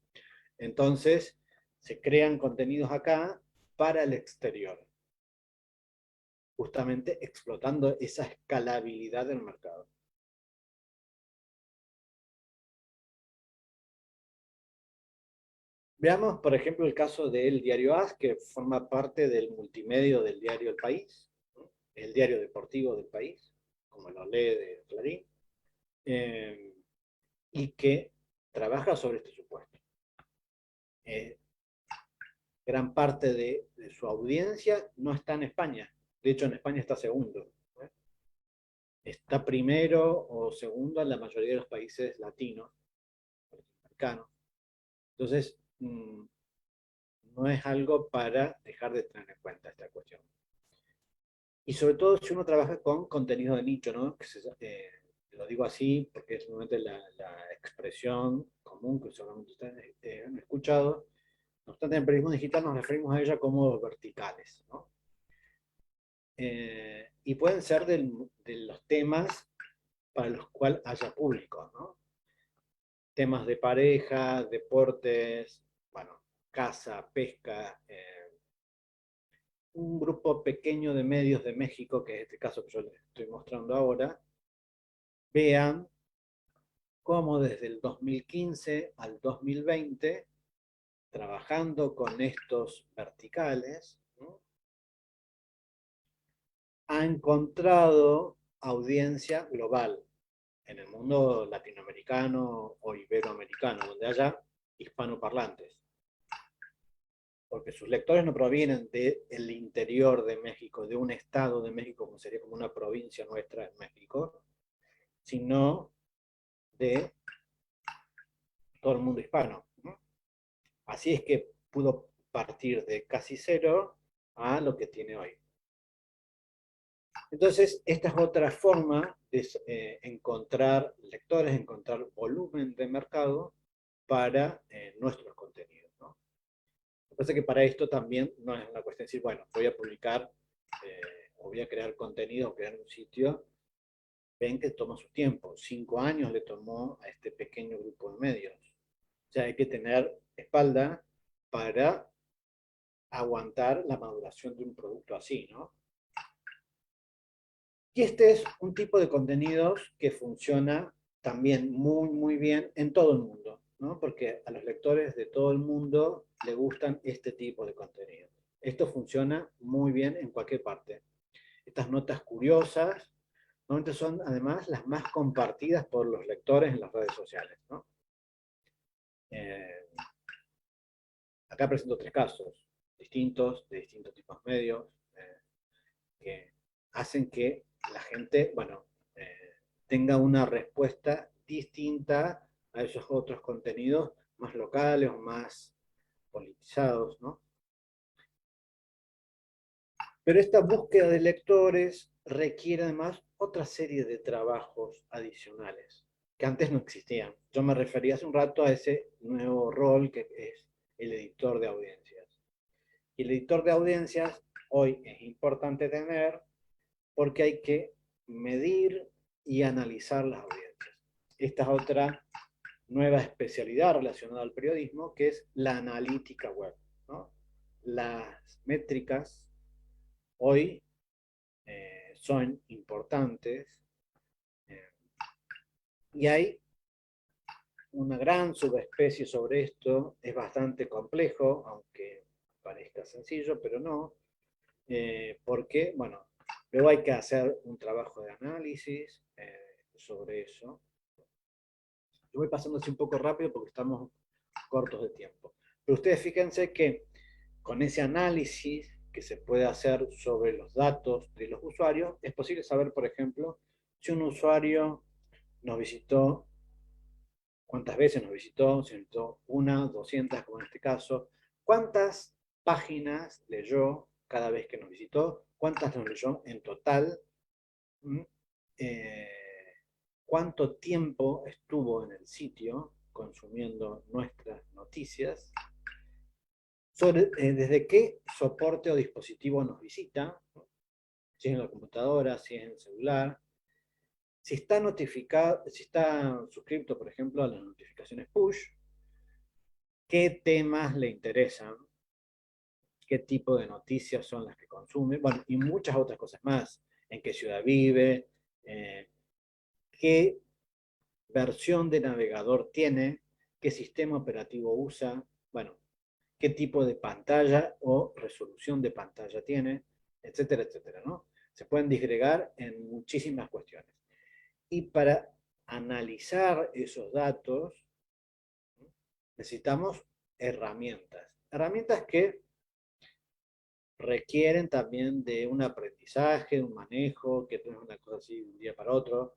Entonces, se crean contenidos acá para el exterior, justamente explotando esa escalabilidad del mercado. Veamos, por ejemplo, el caso del diario AS, que forma parte del multimedio del diario El País, ¿no?, el diario deportivo del país, como lo lee de Clarín, y que trabaja sobre este supuesto. Gran parte de su audiencia no está en España. De hecho, en España está segundo, ¿no? Está primero o segundo en la mayoría de los países latinos, americanos. Entonces, no es algo para dejar de tener en cuenta esta cuestión. Y sobre todo si uno trabaja con contenido de nicho, ¿no? Lo digo así porque es realmente la expresión común que seguramente ustedes han escuchado. No obstante, en periodismo digital nos referimos a ella como verticales, ¿no? Y pueden ser de los temas para los cuales haya público, ¿no? Temas de pareja, deportes, bueno, caza, pesca, un grupo pequeño de medios de México, que es este caso que yo les estoy mostrando ahora, vean cómo desde el 2015 al 2020, trabajando con estos verticales, ¿no?, ha encontrado audiencia global en el mundo latinoamericano o iberoamericano, donde haya hispanoparlantes. Porque sus lectores no provienen del interior de México, de un estado de México, como sería como una provincia nuestra en México, sino de todo el mundo hispano, ¿no? Así es que pudo partir de casi cero a lo que tiene hoy. Entonces, esta es otra forma de encontrar lectores, encontrar volumen de mercado para nuestros contenidos, ¿no? Lo que pasa es que para esto también no es una cuestión de decir, bueno, voy a publicar o voy a crear contenido o crear un sitio, ven que toma su tiempo. 5 años le tomó a este pequeño grupo de medios. O sea, hay que tener espalda para aguantar la maduración de un producto así, ¿no? Y este es un tipo de contenidos que funciona también muy, muy bien en todo el mundo, ¿no? Porque a los lectores de todo el mundo le gustan este tipo de contenido. Esto funciona muy bien en cualquier parte. Estas notas curiosas normalmente son además las más compartidas por los lectores en las redes sociales, ¿no? Acá presento 3 casos distintos, de distintos tipos de medios, que hacen que la gente, bueno, tenga una respuesta distinta a esos otros contenidos más locales o más politizados, ¿no? Pero esta búsqueda de lectores requiere además otra serie de trabajos adicionales que antes no existían. Yo me refería hace un rato a ese nuevo rol que es el editor de audiencias. Y el editor de audiencias hoy es importante tener porque hay que medir y analizar las audiencias. Esta es otra nueva especialidad relacionada al periodismo, que es la analítica web, ¿no? Las métricas hoy son importantes y hay una gran subespecie sobre esto. Es bastante complejo, aunque parezca sencillo, pero no, porque, bueno, luego hay que hacer un trabajo de análisis sobre eso. Yo voy pasando así un poco rápido porque estamos cortos de tiempo. Pero ustedes fíjense que con ese análisis que se puede hacer sobre los datos de los usuarios, es posible saber, por ejemplo, si un usuario nos visitó, cuántas veces nos visitó, si nos visitó 1, 200, como en este caso, cuántas páginas leyó cada vez que nos visitó, cuántas nos leyó en total, cuánto tiempo estuvo en el sitio consumiendo nuestras noticias, desde qué soporte o dispositivo nos visita, si es en la computadora, si es en el celular, si está notificado, si está suscrito, por ejemplo, a las notificaciones push, qué temas le interesan, qué tipo de noticias son las que consume, bueno, y muchas otras cosas más, en qué ciudad vive, qué versión de navegador tiene, qué sistema operativo usa, bueno, qué tipo de pantalla o resolución de pantalla tiene, etcétera, etcétera, ¿no? Se pueden disgregar en muchísimas cuestiones. Y para analizar esos datos, necesitamos herramientas. Herramientas que requieren también de un aprendizaje, un manejo, que no es una cosa así de un día para otro,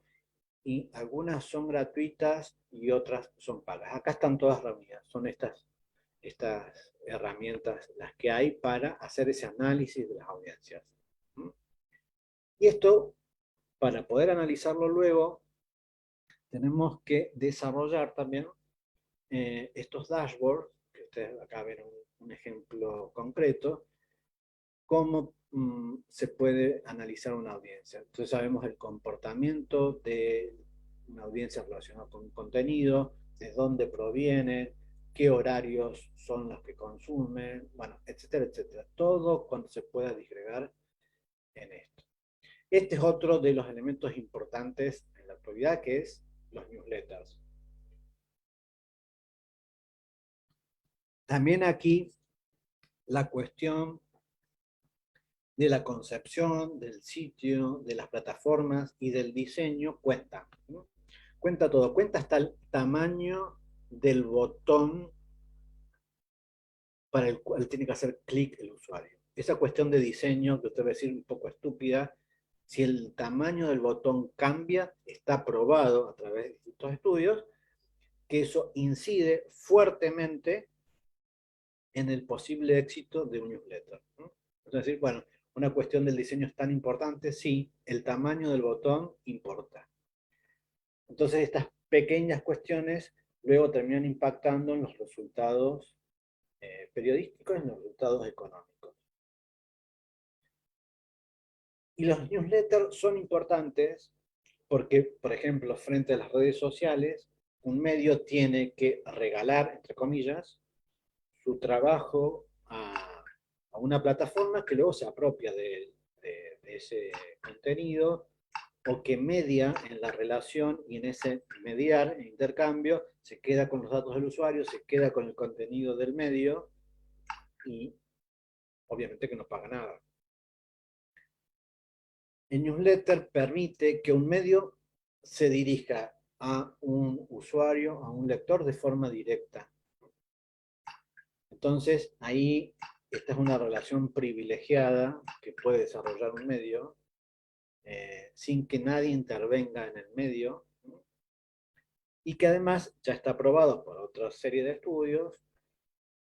y algunas son gratuitas y otras son pagas. Acá están todas reunidas, son estas herramientas las que hay para hacer ese análisis de las audiencias. Y esto, para poder analizarlo luego, tenemos que desarrollar también estos dashboards, que ustedes acá ven un ejemplo concreto, cómo se puede analizar una audiencia. Entonces sabemos el comportamiento de una audiencia relacionada con un contenido, de dónde proviene, qué horarios son los que consumen, bueno, etcétera, etcétera. Todo cuando se pueda disgregar en esto. Este es otro de los elementos importantes en la actualidad, que es los newsletters. También aquí la cuestión de la concepción, del sitio, de las plataformas y del diseño cuenta, ¿no? Cuenta todo, cuenta hasta el tamaño del botón para el cual tiene que hacer clic el usuario. Esa cuestión de diseño, que usted va a decir un poco estúpida, si el tamaño del botón cambia, está probado a través de distintos estudios, que eso incide fuertemente en el posible éxito de un newsletter, ¿no? Es decir, bueno, una cuestión del diseño es tan importante, sí, el tamaño del botón importa. Entonces estas pequeñas cuestiones luego terminan impactando en los resultados periodísticos y en los resultados económicos. Y los newsletters son importantes porque, por ejemplo, frente a las redes sociales, un medio tiene que regalar, entre comillas, su trabajo a una plataforma que luego se apropia de ese contenido o que media en la relación y en ese mediar, en intercambio, se queda con los datos del usuario, se queda con el contenido del medio y obviamente que no paga nada. El newsletter permite que un medio se dirija a un usuario, a un lector de forma directa. Entonces, ahí esta es una relación privilegiada que puede desarrollar un medio sin que nadie intervenga en el medio, ¿no? Y que además ya está probado por otra serie de estudios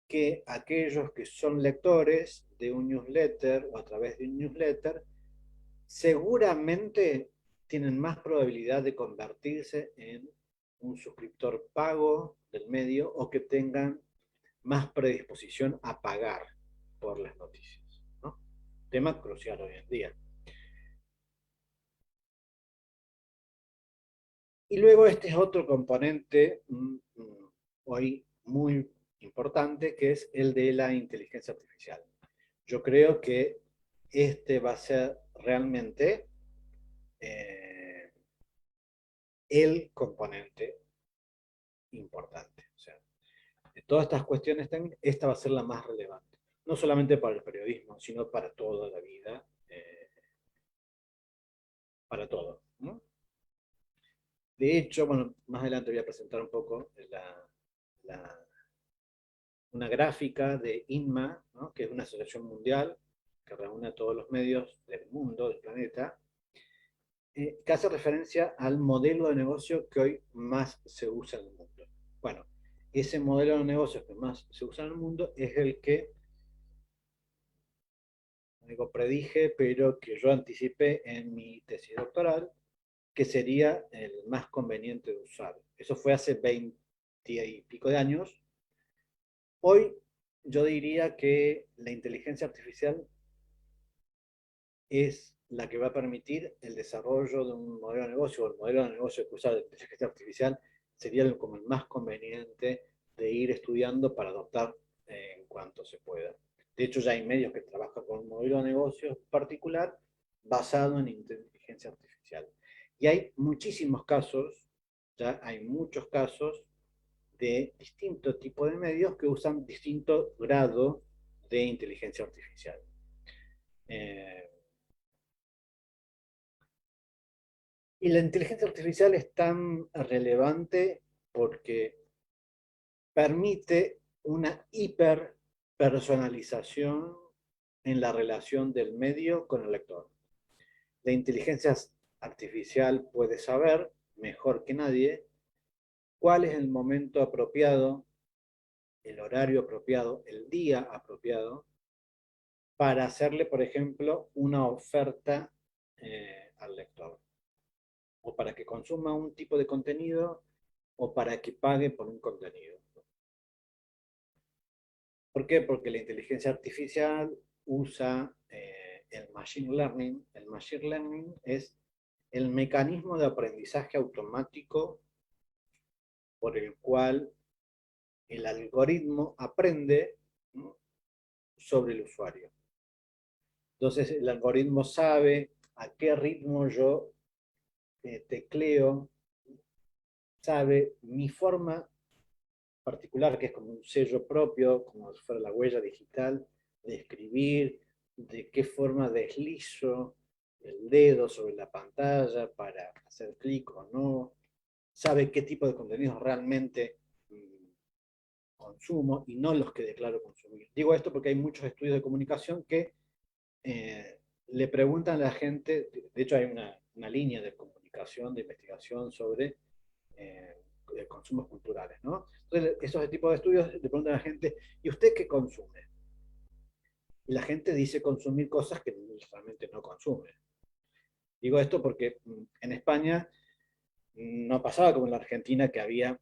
que aquellos que son lectores de un newsletter o a través de un newsletter seguramente tienen más probabilidad de convertirse en un suscriptor pago del medio o que tengan más predisposición a pagar por las noticias, ¿no? Tema crucial hoy en día. Y luego este es otro componente hoy muy importante, que es el de la inteligencia artificial. Yo creo que este va a ser realmente el componente importante. O sea, de todas estas cuestiones técnicas, esta va a ser la más relevante. No solamente para el periodismo, sino para toda la vida, para todo, ¿no? De hecho, bueno, más adelante voy a presentar un poco una gráfica de INMA, ¿no? Que es una asociación mundial que reúne a todos los medios del mundo, del planeta, que hace referencia al modelo de negocio que hoy más se usa en el mundo. Bueno, ese modelo de negocio que más se usa en el mundo es el que, no digo predije, pero que yo anticipé en mi tesis doctoral, que sería el más conveniente de usar. Eso fue hace 20 y pico de años. Hoy yo diría que la inteligencia artificial es la que va a permitir el desarrollo de un modelo de negocio, o el modelo de negocio que usa la inteligencia artificial sería como el más conveniente de ir estudiando para adoptar en cuanto se pueda. De hecho, ya hay medios que trabajan con un modelo de negocio particular basado en inteligencia artificial. Y hay muchísimos casos, ya hay muchos casos de distintos tipos de medios que usan distinto grado de inteligencia artificial. Y la inteligencia artificial es tan relevante porque permite una hiperpersonalización en la relación del medio con el lector. La inteligencia artificial puede saber, mejor que nadie, cuál es el momento apropiado, el horario apropiado, el día apropiado, para hacerle, por ejemplo, una oferta al lector, o para que consuma un tipo de contenido, o para que pague por un contenido. ¿Por qué? Porque la inteligencia artificial usa el machine learning. El machine learning es el mecanismo de aprendizaje automático por el cual el algoritmo aprende, ¿no?, sobre el usuario. Entonces el algoritmo sabe a qué ritmo yo tecleo, sabe mi forma particular, que es como un sello propio, como si fuera la huella digital, de escribir, de qué forma deslizo el dedo sobre la pantalla para hacer clic o no, sabe qué tipo de contenidos realmente consumo y no los que declaro consumir. Digo esto porque hay muchos estudios de comunicación que le preguntan a la gente, de hecho hay una línea de comunicación, de investigación sobre de consumos culturales, ¿no? Entonces, esos tipos de estudios le preguntan a la gente, ¿y usted qué consume? Y la gente dice consumir cosas que realmente no consume. Digo esto porque en España no pasaba como en la Argentina, que había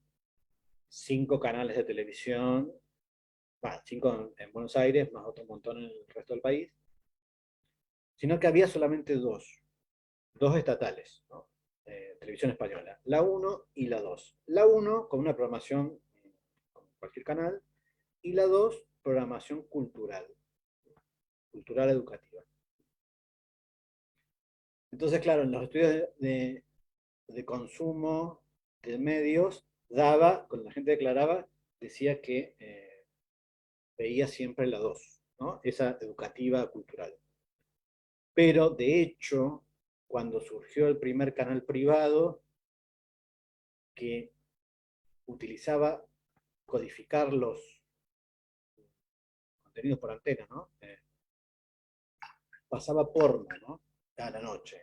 5 canales de televisión, bueno, 5 en Buenos Aires, más otro montón en el resto del país, sino que había solamente dos estatales, ¿no? Televisión Española, la 1 y la 2. La 1 con una programación, como cualquier canal, y la 2 programación cultural educativa. Entonces, claro, en los estudios de consumo de medios, con la gente declaraba, decía que veía siempre la 2, ¿no? Esa educativa cultural. Pero, de hecho, cuando surgió el primer canal privado, que utilizaba codificar los contenidos por antena, ¿no? Pasaba porno, ¿no? A la noche.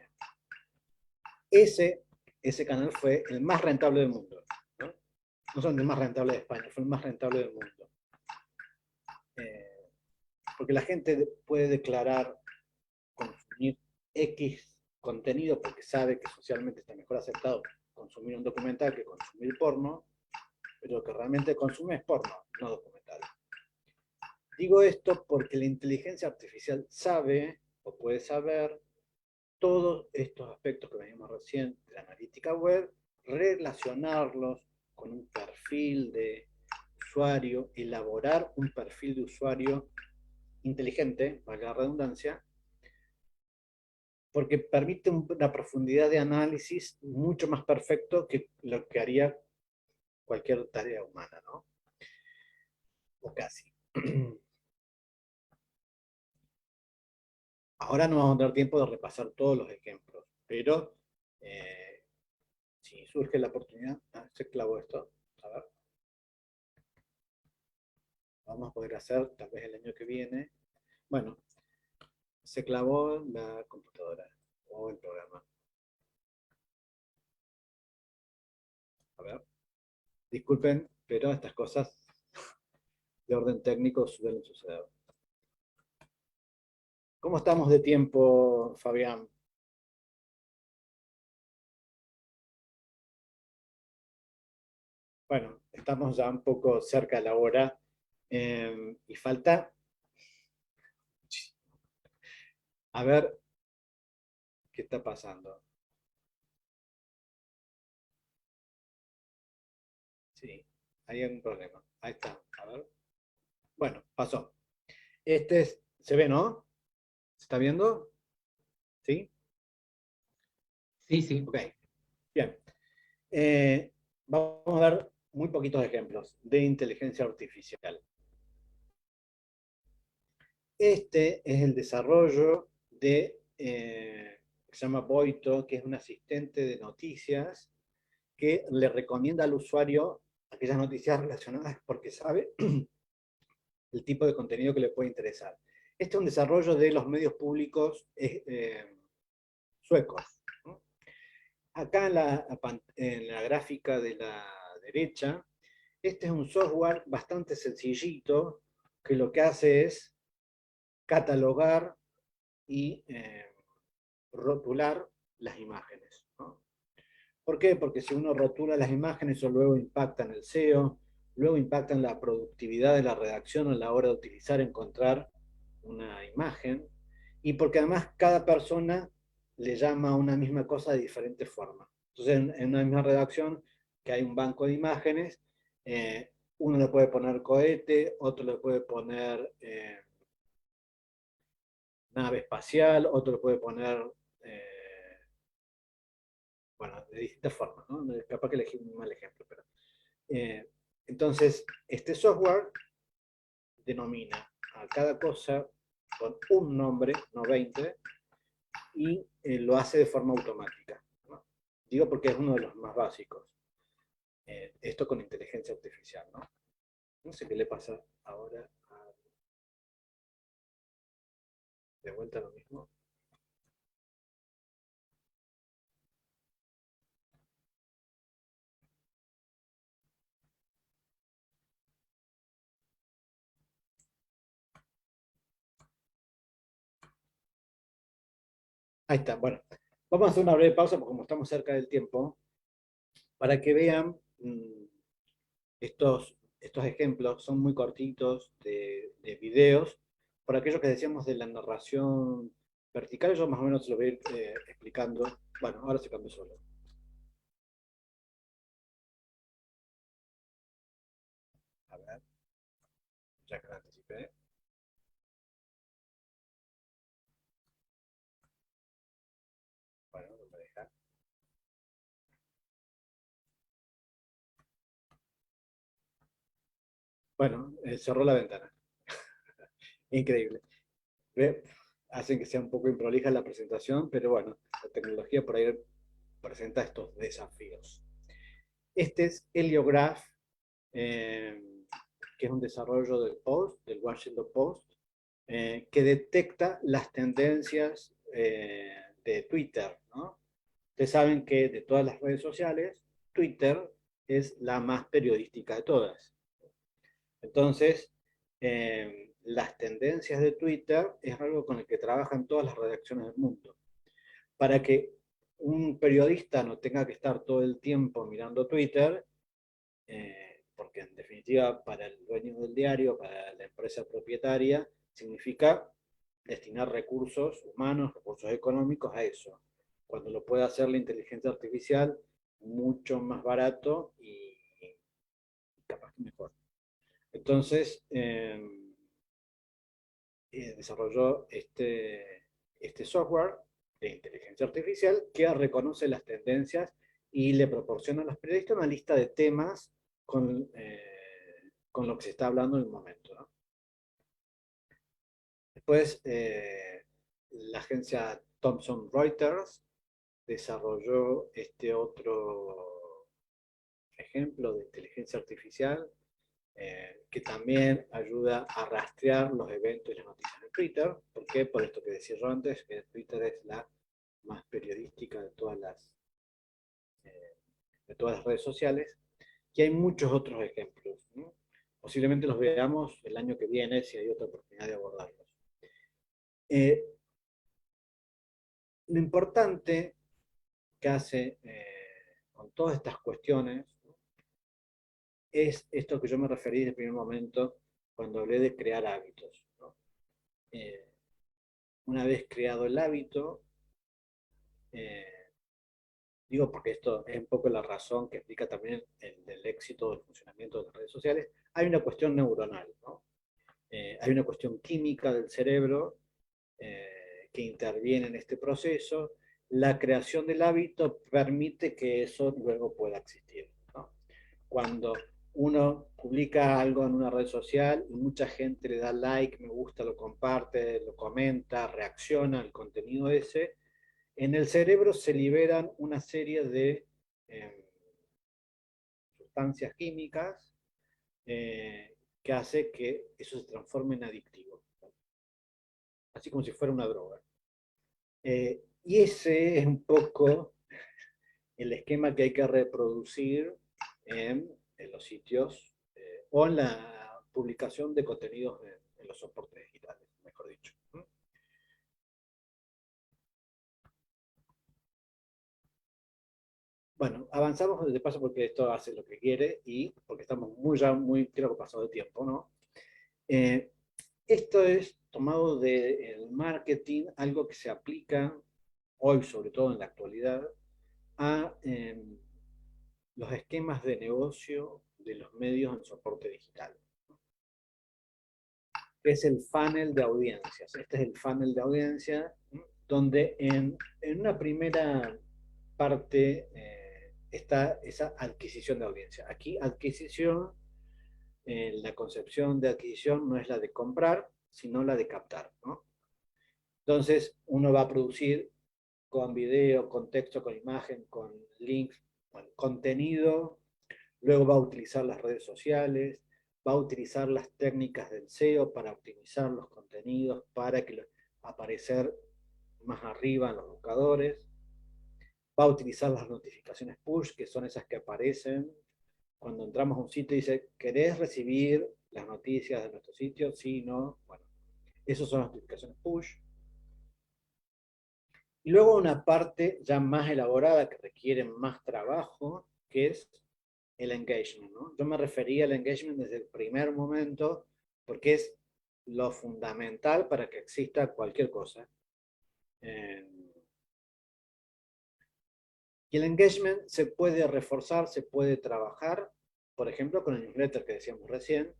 Ese canal fue el más rentable del mundo, ¿no? No solamente el más rentable de España, fue el más rentable del mundo. Porque la gente puede declarar consumir X contenido porque sabe que socialmente está mejor aceptado consumir un documental que consumir porno, pero lo que realmente consume es porno, no documental. Digo esto porque la inteligencia artificial sabe o puede saber todos estos aspectos que venimos recién de la analítica web, relacionarlos con un perfil de usuario, elaborar un perfil de usuario inteligente, valga la redundancia, porque permite una profundidad de análisis mucho más perfecto que lo que haría cualquier tarea humana, ¿no? O casi. Ahora no vamos a tener tiempo de repasar todos los ejemplos, pero si surge la oportunidad, se clavó esto, a ver. Vamos a poder hacer tal vez el año que viene. Bueno, se clavó la computadora o el programa. A ver, disculpen, pero estas cosas de orden técnico suelen suceder. ¿Cómo estamos de tiempo, Fabián? Bueno, estamos ya un poco cerca de la hora y falta, a ver qué está pasando. Sí, hay algún problema. Ahí está, a ver. Bueno, pasó. Se ve, ¿no? ¿Se está viendo? ¿Sí? Sí, sí. Ok, bien. Vamos a ver muy poquitos ejemplos de inteligencia artificial. Este es el desarrollo que se llama Boito, que es un asistente de noticias que le recomienda al usuario aquellas noticias relacionadas porque sabe el tipo de contenido que le puede interesar. Este es un desarrollo de los medios públicos suecos, ¿no? Acá en la gráfica de la derecha, este es un software bastante sencillito que lo que hace es catalogar y rotular las imágenes, ¿no? ¿Por qué? Porque si uno rotula las imágenes, eso luego impacta en el SEO, luego impacta en la productividad de la redacción a la hora de utilizar, encontrar una imagen, y porque además cada persona le llama a una misma cosa de diferente forma. Entonces, en una misma redacción, que hay un banco de imágenes, uno le puede poner cohete, otro le puede poner nave espacial, otro le puede poner, bueno, de distintas formas, ¿no? Capaz que elegí un mal ejemplo, pero... entonces, este software denomina a cada cosa con un nombre, no 20, y lo hace de forma automática, ¿no? Digo porque es uno de los más básicos. Esto con inteligencia artificial, ¿no? No sé qué le pasa ahora. De vuelta lo mismo. Ahí está, bueno. Vamos a hacer una breve pausa porque como estamos cerca del tiempo, para que vean estos ejemplos, son muy cortitos de videos, por aquello que decíamos de la narración verticales yo más o menos se lo voy a ir explicando. Bueno, ahora se cambió solo. A ver, ya que lo anticipé. Bueno, no me deja. Bueno, cerró la ventana. Increíble. ¿Ve? Hacen que sea un poco improlija la presentación, pero bueno, la tecnología por ahí presenta estos desafíos. Este es Heliograph, eh, que es un desarrollo del Post, del Washington Post, que detecta las tendencias de Twitter, ¿no? Ustedes saben que de todas las redes sociales, Twitter es la más periodística de todas. Entonces, las tendencias de Twitter es algo con el que trabajan todas las redacciones del mundo. Para que un periodista no tenga que estar todo el tiempo mirando Twitter, porque en definitiva para el dueño del diario, para la empresa propietaria, significa destinar recursos humanos, recursos económicos a eso, cuando lo puede hacer la inteligencia artificial mucho más barato y capaz que mejor. Entonces, desarrolló este software de inteligencia artificial que reconoce las tendencias y le proporciona a los periodistas una lista de temas con lo que se está hablando en el momento, ¿no? Después, la agencia Thomson Reuters desarrolló este otro ejemplo de inteligencia artificial que también ayuda a rastrear los eventos y las noticias de Twitter. ¿Por qué? Por esto que decía yo antes, que Twitter es la más periodística de todas las redes sociales. Y hay muchos otros ejemplos, ¿no? Posiblemente los veamos el año que viene si hay otra oportunidad de abordarlos. Eh, lo importante que hace con todas estas cuestiones, ¿no?, es esto que yo me referí en el primer momento cuando hablé de crear hábitos, ¿no? Una vez creado el hábito, eh, digo porque esto es un poco la razón que explica también el éxito del funcionamiento de las redes sociales, hay una cuestión neuronal, ¿no? Hay una cuestión química del cerebro que interviene en este proceso. La creación del hábito permite que eso luego pueda existir, ¿no? Cuando uno publica algo en una red social y mucha gente le da like, me gusta, lo comparte, lo comenta, reacciona al contenido ese, en el cerebro se liberan una serie de sustancias químicas que hace que eso se transforme en adictivo, así como si fuera una droga. Y ese es un poco el esquema que hay que reproducir en los sitios o en la publicación de contenidos en los soportes digitales, mejor dicho. Bueno, avanzamos de paso porque esto hace lo que quiere y porque estamos creo que pasado de tiempo, ¿no? Esto es tomado del marketing, algo que se aplica hoy, sobre todo en la actualidad, a los esquemas de negocio de los medios en soporte digital. Es el funnel de audiencias. Este es el funnel de audiencia, donde en una primera parte está esa adquisición de audiencia. Aquí adquisición, la concepción de adquisición no es la de comprar, sino la de captar, ¿no? Entonces uno va a producir con video, con texto, con imagen, con links, con contenido. Luego va a utilizar las redes sociales, va a utilizar las técnicas del SEO para optimizar los contenidos, para que aparecer más arriba en los buscadores. Va a utilizar las notificaciones push, que son esas que aparecen cuando entramos a un sitio y dice, ¿querés recibir las noticias de nuestro sitio? Sí, no. Bueno, esas son las notificaciones push. Y luego una parte ya más elaborada que requiere más trabajo, que es el engagement, ¿no? Yo me refería al engagement desde el primer momento porque es lo fundamental para que exista cualquier cosa. Y el engagement se puede reforzar, se puede trabajar, por ejemplo, con el newsletter que decíamos recién,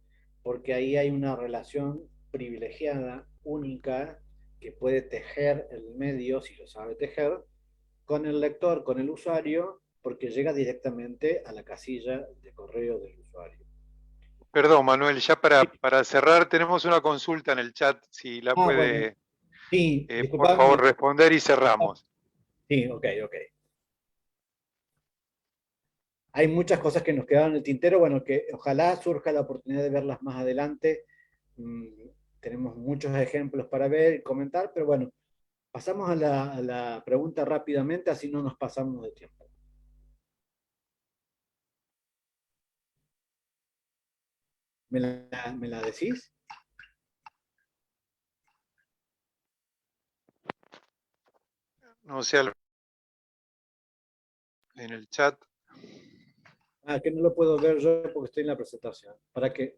porque ahí hay una relación privilegiada, única, que puede tejer el medio, si lo sabe tejer, con el lector, con el usuario, porque llega directamente a la casilla de correo del usuario. Perdón, Manuel, ya para cerrar, tenemos una consulta en el chat, si la Bueno, puede, sí, por favor, disculpame. responder y cerramos. Sí, ok. Hay muchas cosas que nos quedaron en el tintero, bueno, que ojalá surja la oportunidad de verlas más adelante. Tenemos muchos ejemplos para ver y comentar, pero bueno, pasamos a la pregunta rápidamente, así no nos pasamos de tiempo. ¿Me la decís? No sé, en el chat. Que no lo puedo ver yo porque estoy en la presentación. ¿Para qué?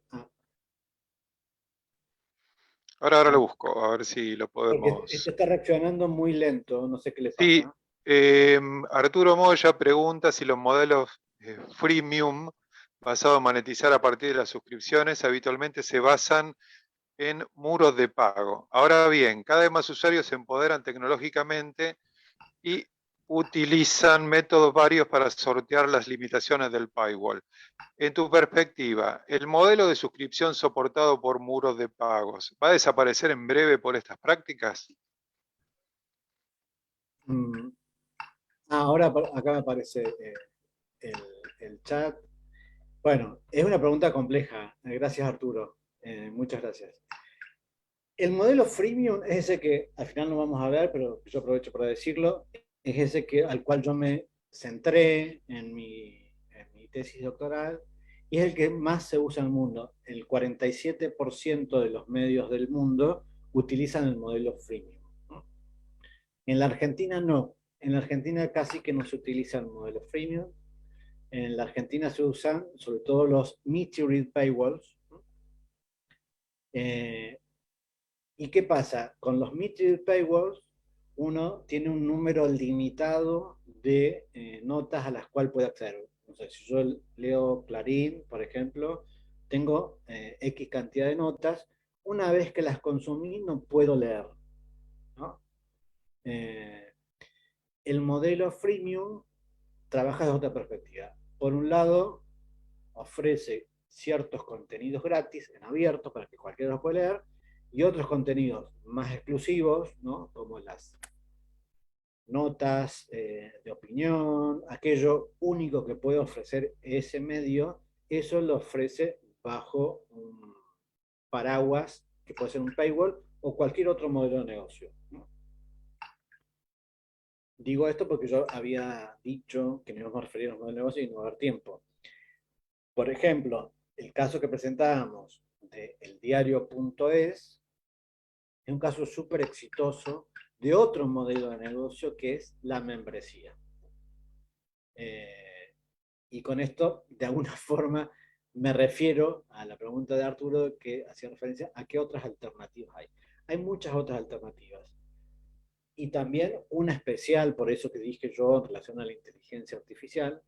Ahora lo busco, a ver si lo Porque esto podemos. está reaccionando muy lento, no sé qué le Sí, pasa. Arturo Moya pregunta si los modelos freemium basados en monetizar a partir de las suscripciones habitualmente se basan en muros de pago. Ahora bien, cada vez más usuarios se empoderan tecnológicamente y utilizan métodos varios para sortear las limitaciones del paywall. En tu perspectiva, ¿el modelo de suscripción soportado por muros de pagos va a desaparecer en breve por estas prácticas? Ahora acá me aparece el, el chat. Bueno, es una pregunta compleja. Gracias, Arturo. Muchas gracias. El modelo freemium es ese que al final no vamos a ver, pero yo aprovecho para decirlo. Es ese al cual yo me centré en mi tesis doctoral y es el que más se usa en el mundo. El 47% de los medios del mundo utilizan el modelo freemium, ¿no? En la Argentina no. En la Argentina casi que no se utiliza el modelo freemium. En la Argentina se usan sobre todo los metered paywalls, ¿no? ¿Y qué pasa? Con los metered paywalls, uno tiene un número limitado de notas a las cuales puede acceder. O sea, si yo leo Clarín, por ejemplo, tengo X cantidad de notas. Una vez que las consumí, no puedo leer, ¿no? El modelo freemium trabaja desde otra perspectiva. Por un lado, ofrece ciertos contenidos gratis en abierto para que cualquiera los pueda leer y otros contenidos más exclusivos, ¿no? Como las notas de opinión, aquello único que puede ofrecer ese medio, eso lo ofrece bajo un paraguas que puede ser un paywall o cualquier otro modelo de negocio, ¿no? Digo esto porque yo había dicho que nos íbamos a referir a los modelos de negocio y no va a haber tiempo. Por ejemplo, el caso que presentábamos de eldiario.es es un caso súper exitoso de otro modelo de negocio que es la membresía. Y con esto, de alguna forma, me refiero a la pregunta de Arturo que hacía referencia a qué otras alternativas hay. Hay muchas otras alternativas. Y también una especial, por eso que dije yo en relación a la inteligencia artificial,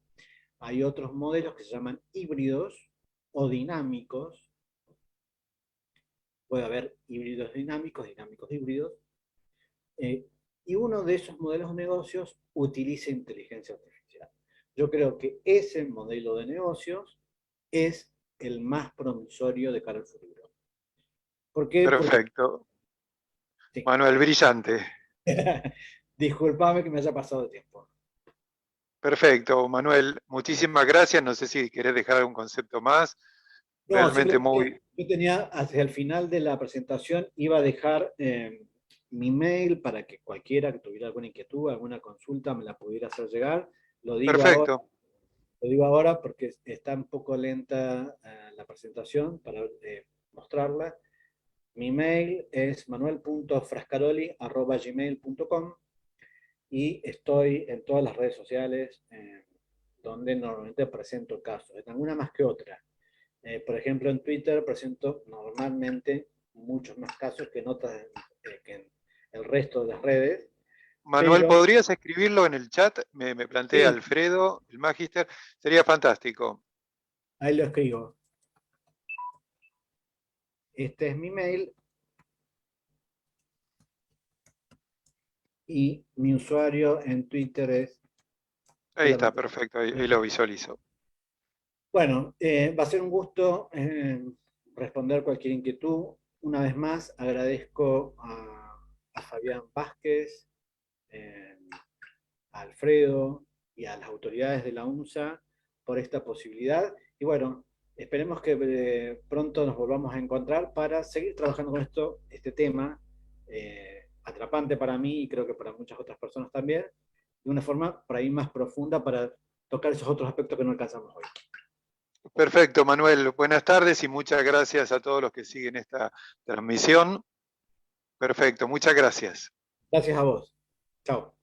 hay otros modelos que se llaman híbridos o dinámicos. Puede haber híbridos dinámicos, dinámicos híbridos, y uno de esos modelos de negocios utiliza inteligencia artificial. Yo creo que ese modelo de negocios es el más promisorio de cara al futuro. ¿Por qué? Porque, Perfecto. sí. Manuel, brillante. Disculpame que me haya pasado de tiempo. Perfecto, Manuel, muchísimas gracias. No sé si querés dejar algún concepto más. No, Realmente simplemente muy... yo tenía, hacia el final de la presentación, iba a dejar mi mail para que cualquiera que tuviera alguna inquietud, alguna consulta, me la pudiera hacer llegar. Lo digo ahora. Perfecto. Lo digo ahora porque está un poco lenta la presentación para mostrarla. Mi mail es manuel.frascaroli@gmail.com y estoy en todas las redes sociales donde normalmente presento casos, en alguna más que otra. Por ejemplo, en Twitter presento normalmente muchos más casos que en el resto de las redes, Manuel, pero- ¿podrías escribirlo en el chat? Me plantea Sí. Alfredo, el Magister. Sería fantástico. Ahí lo escribo. Este es mi mail y mi usuario en Twitter es Ahí está, perfecto, ahí lo visualizo. Bueno, va a ser un gusto responder cualquier inquietud. Una vez más, agradezco a Fabián Vázquez, a Alfredo y a las autoridades de la UNSA por esta posibilidad. Y bueno, esperemos que pronto nos volvamos a encontrar para seguir trabajando con este tema, atrapante para mí y creo que para muchas otras personas también, de una forma por ahí más profunda para tocar esos otros aspectos que no alcanzamos hoy. Perfecto, Manuel. Buenas tardes y muchas gracias a todos los que siguen esta transmisión. Perfecto, muchas gracias. Gracias a vos. Chao.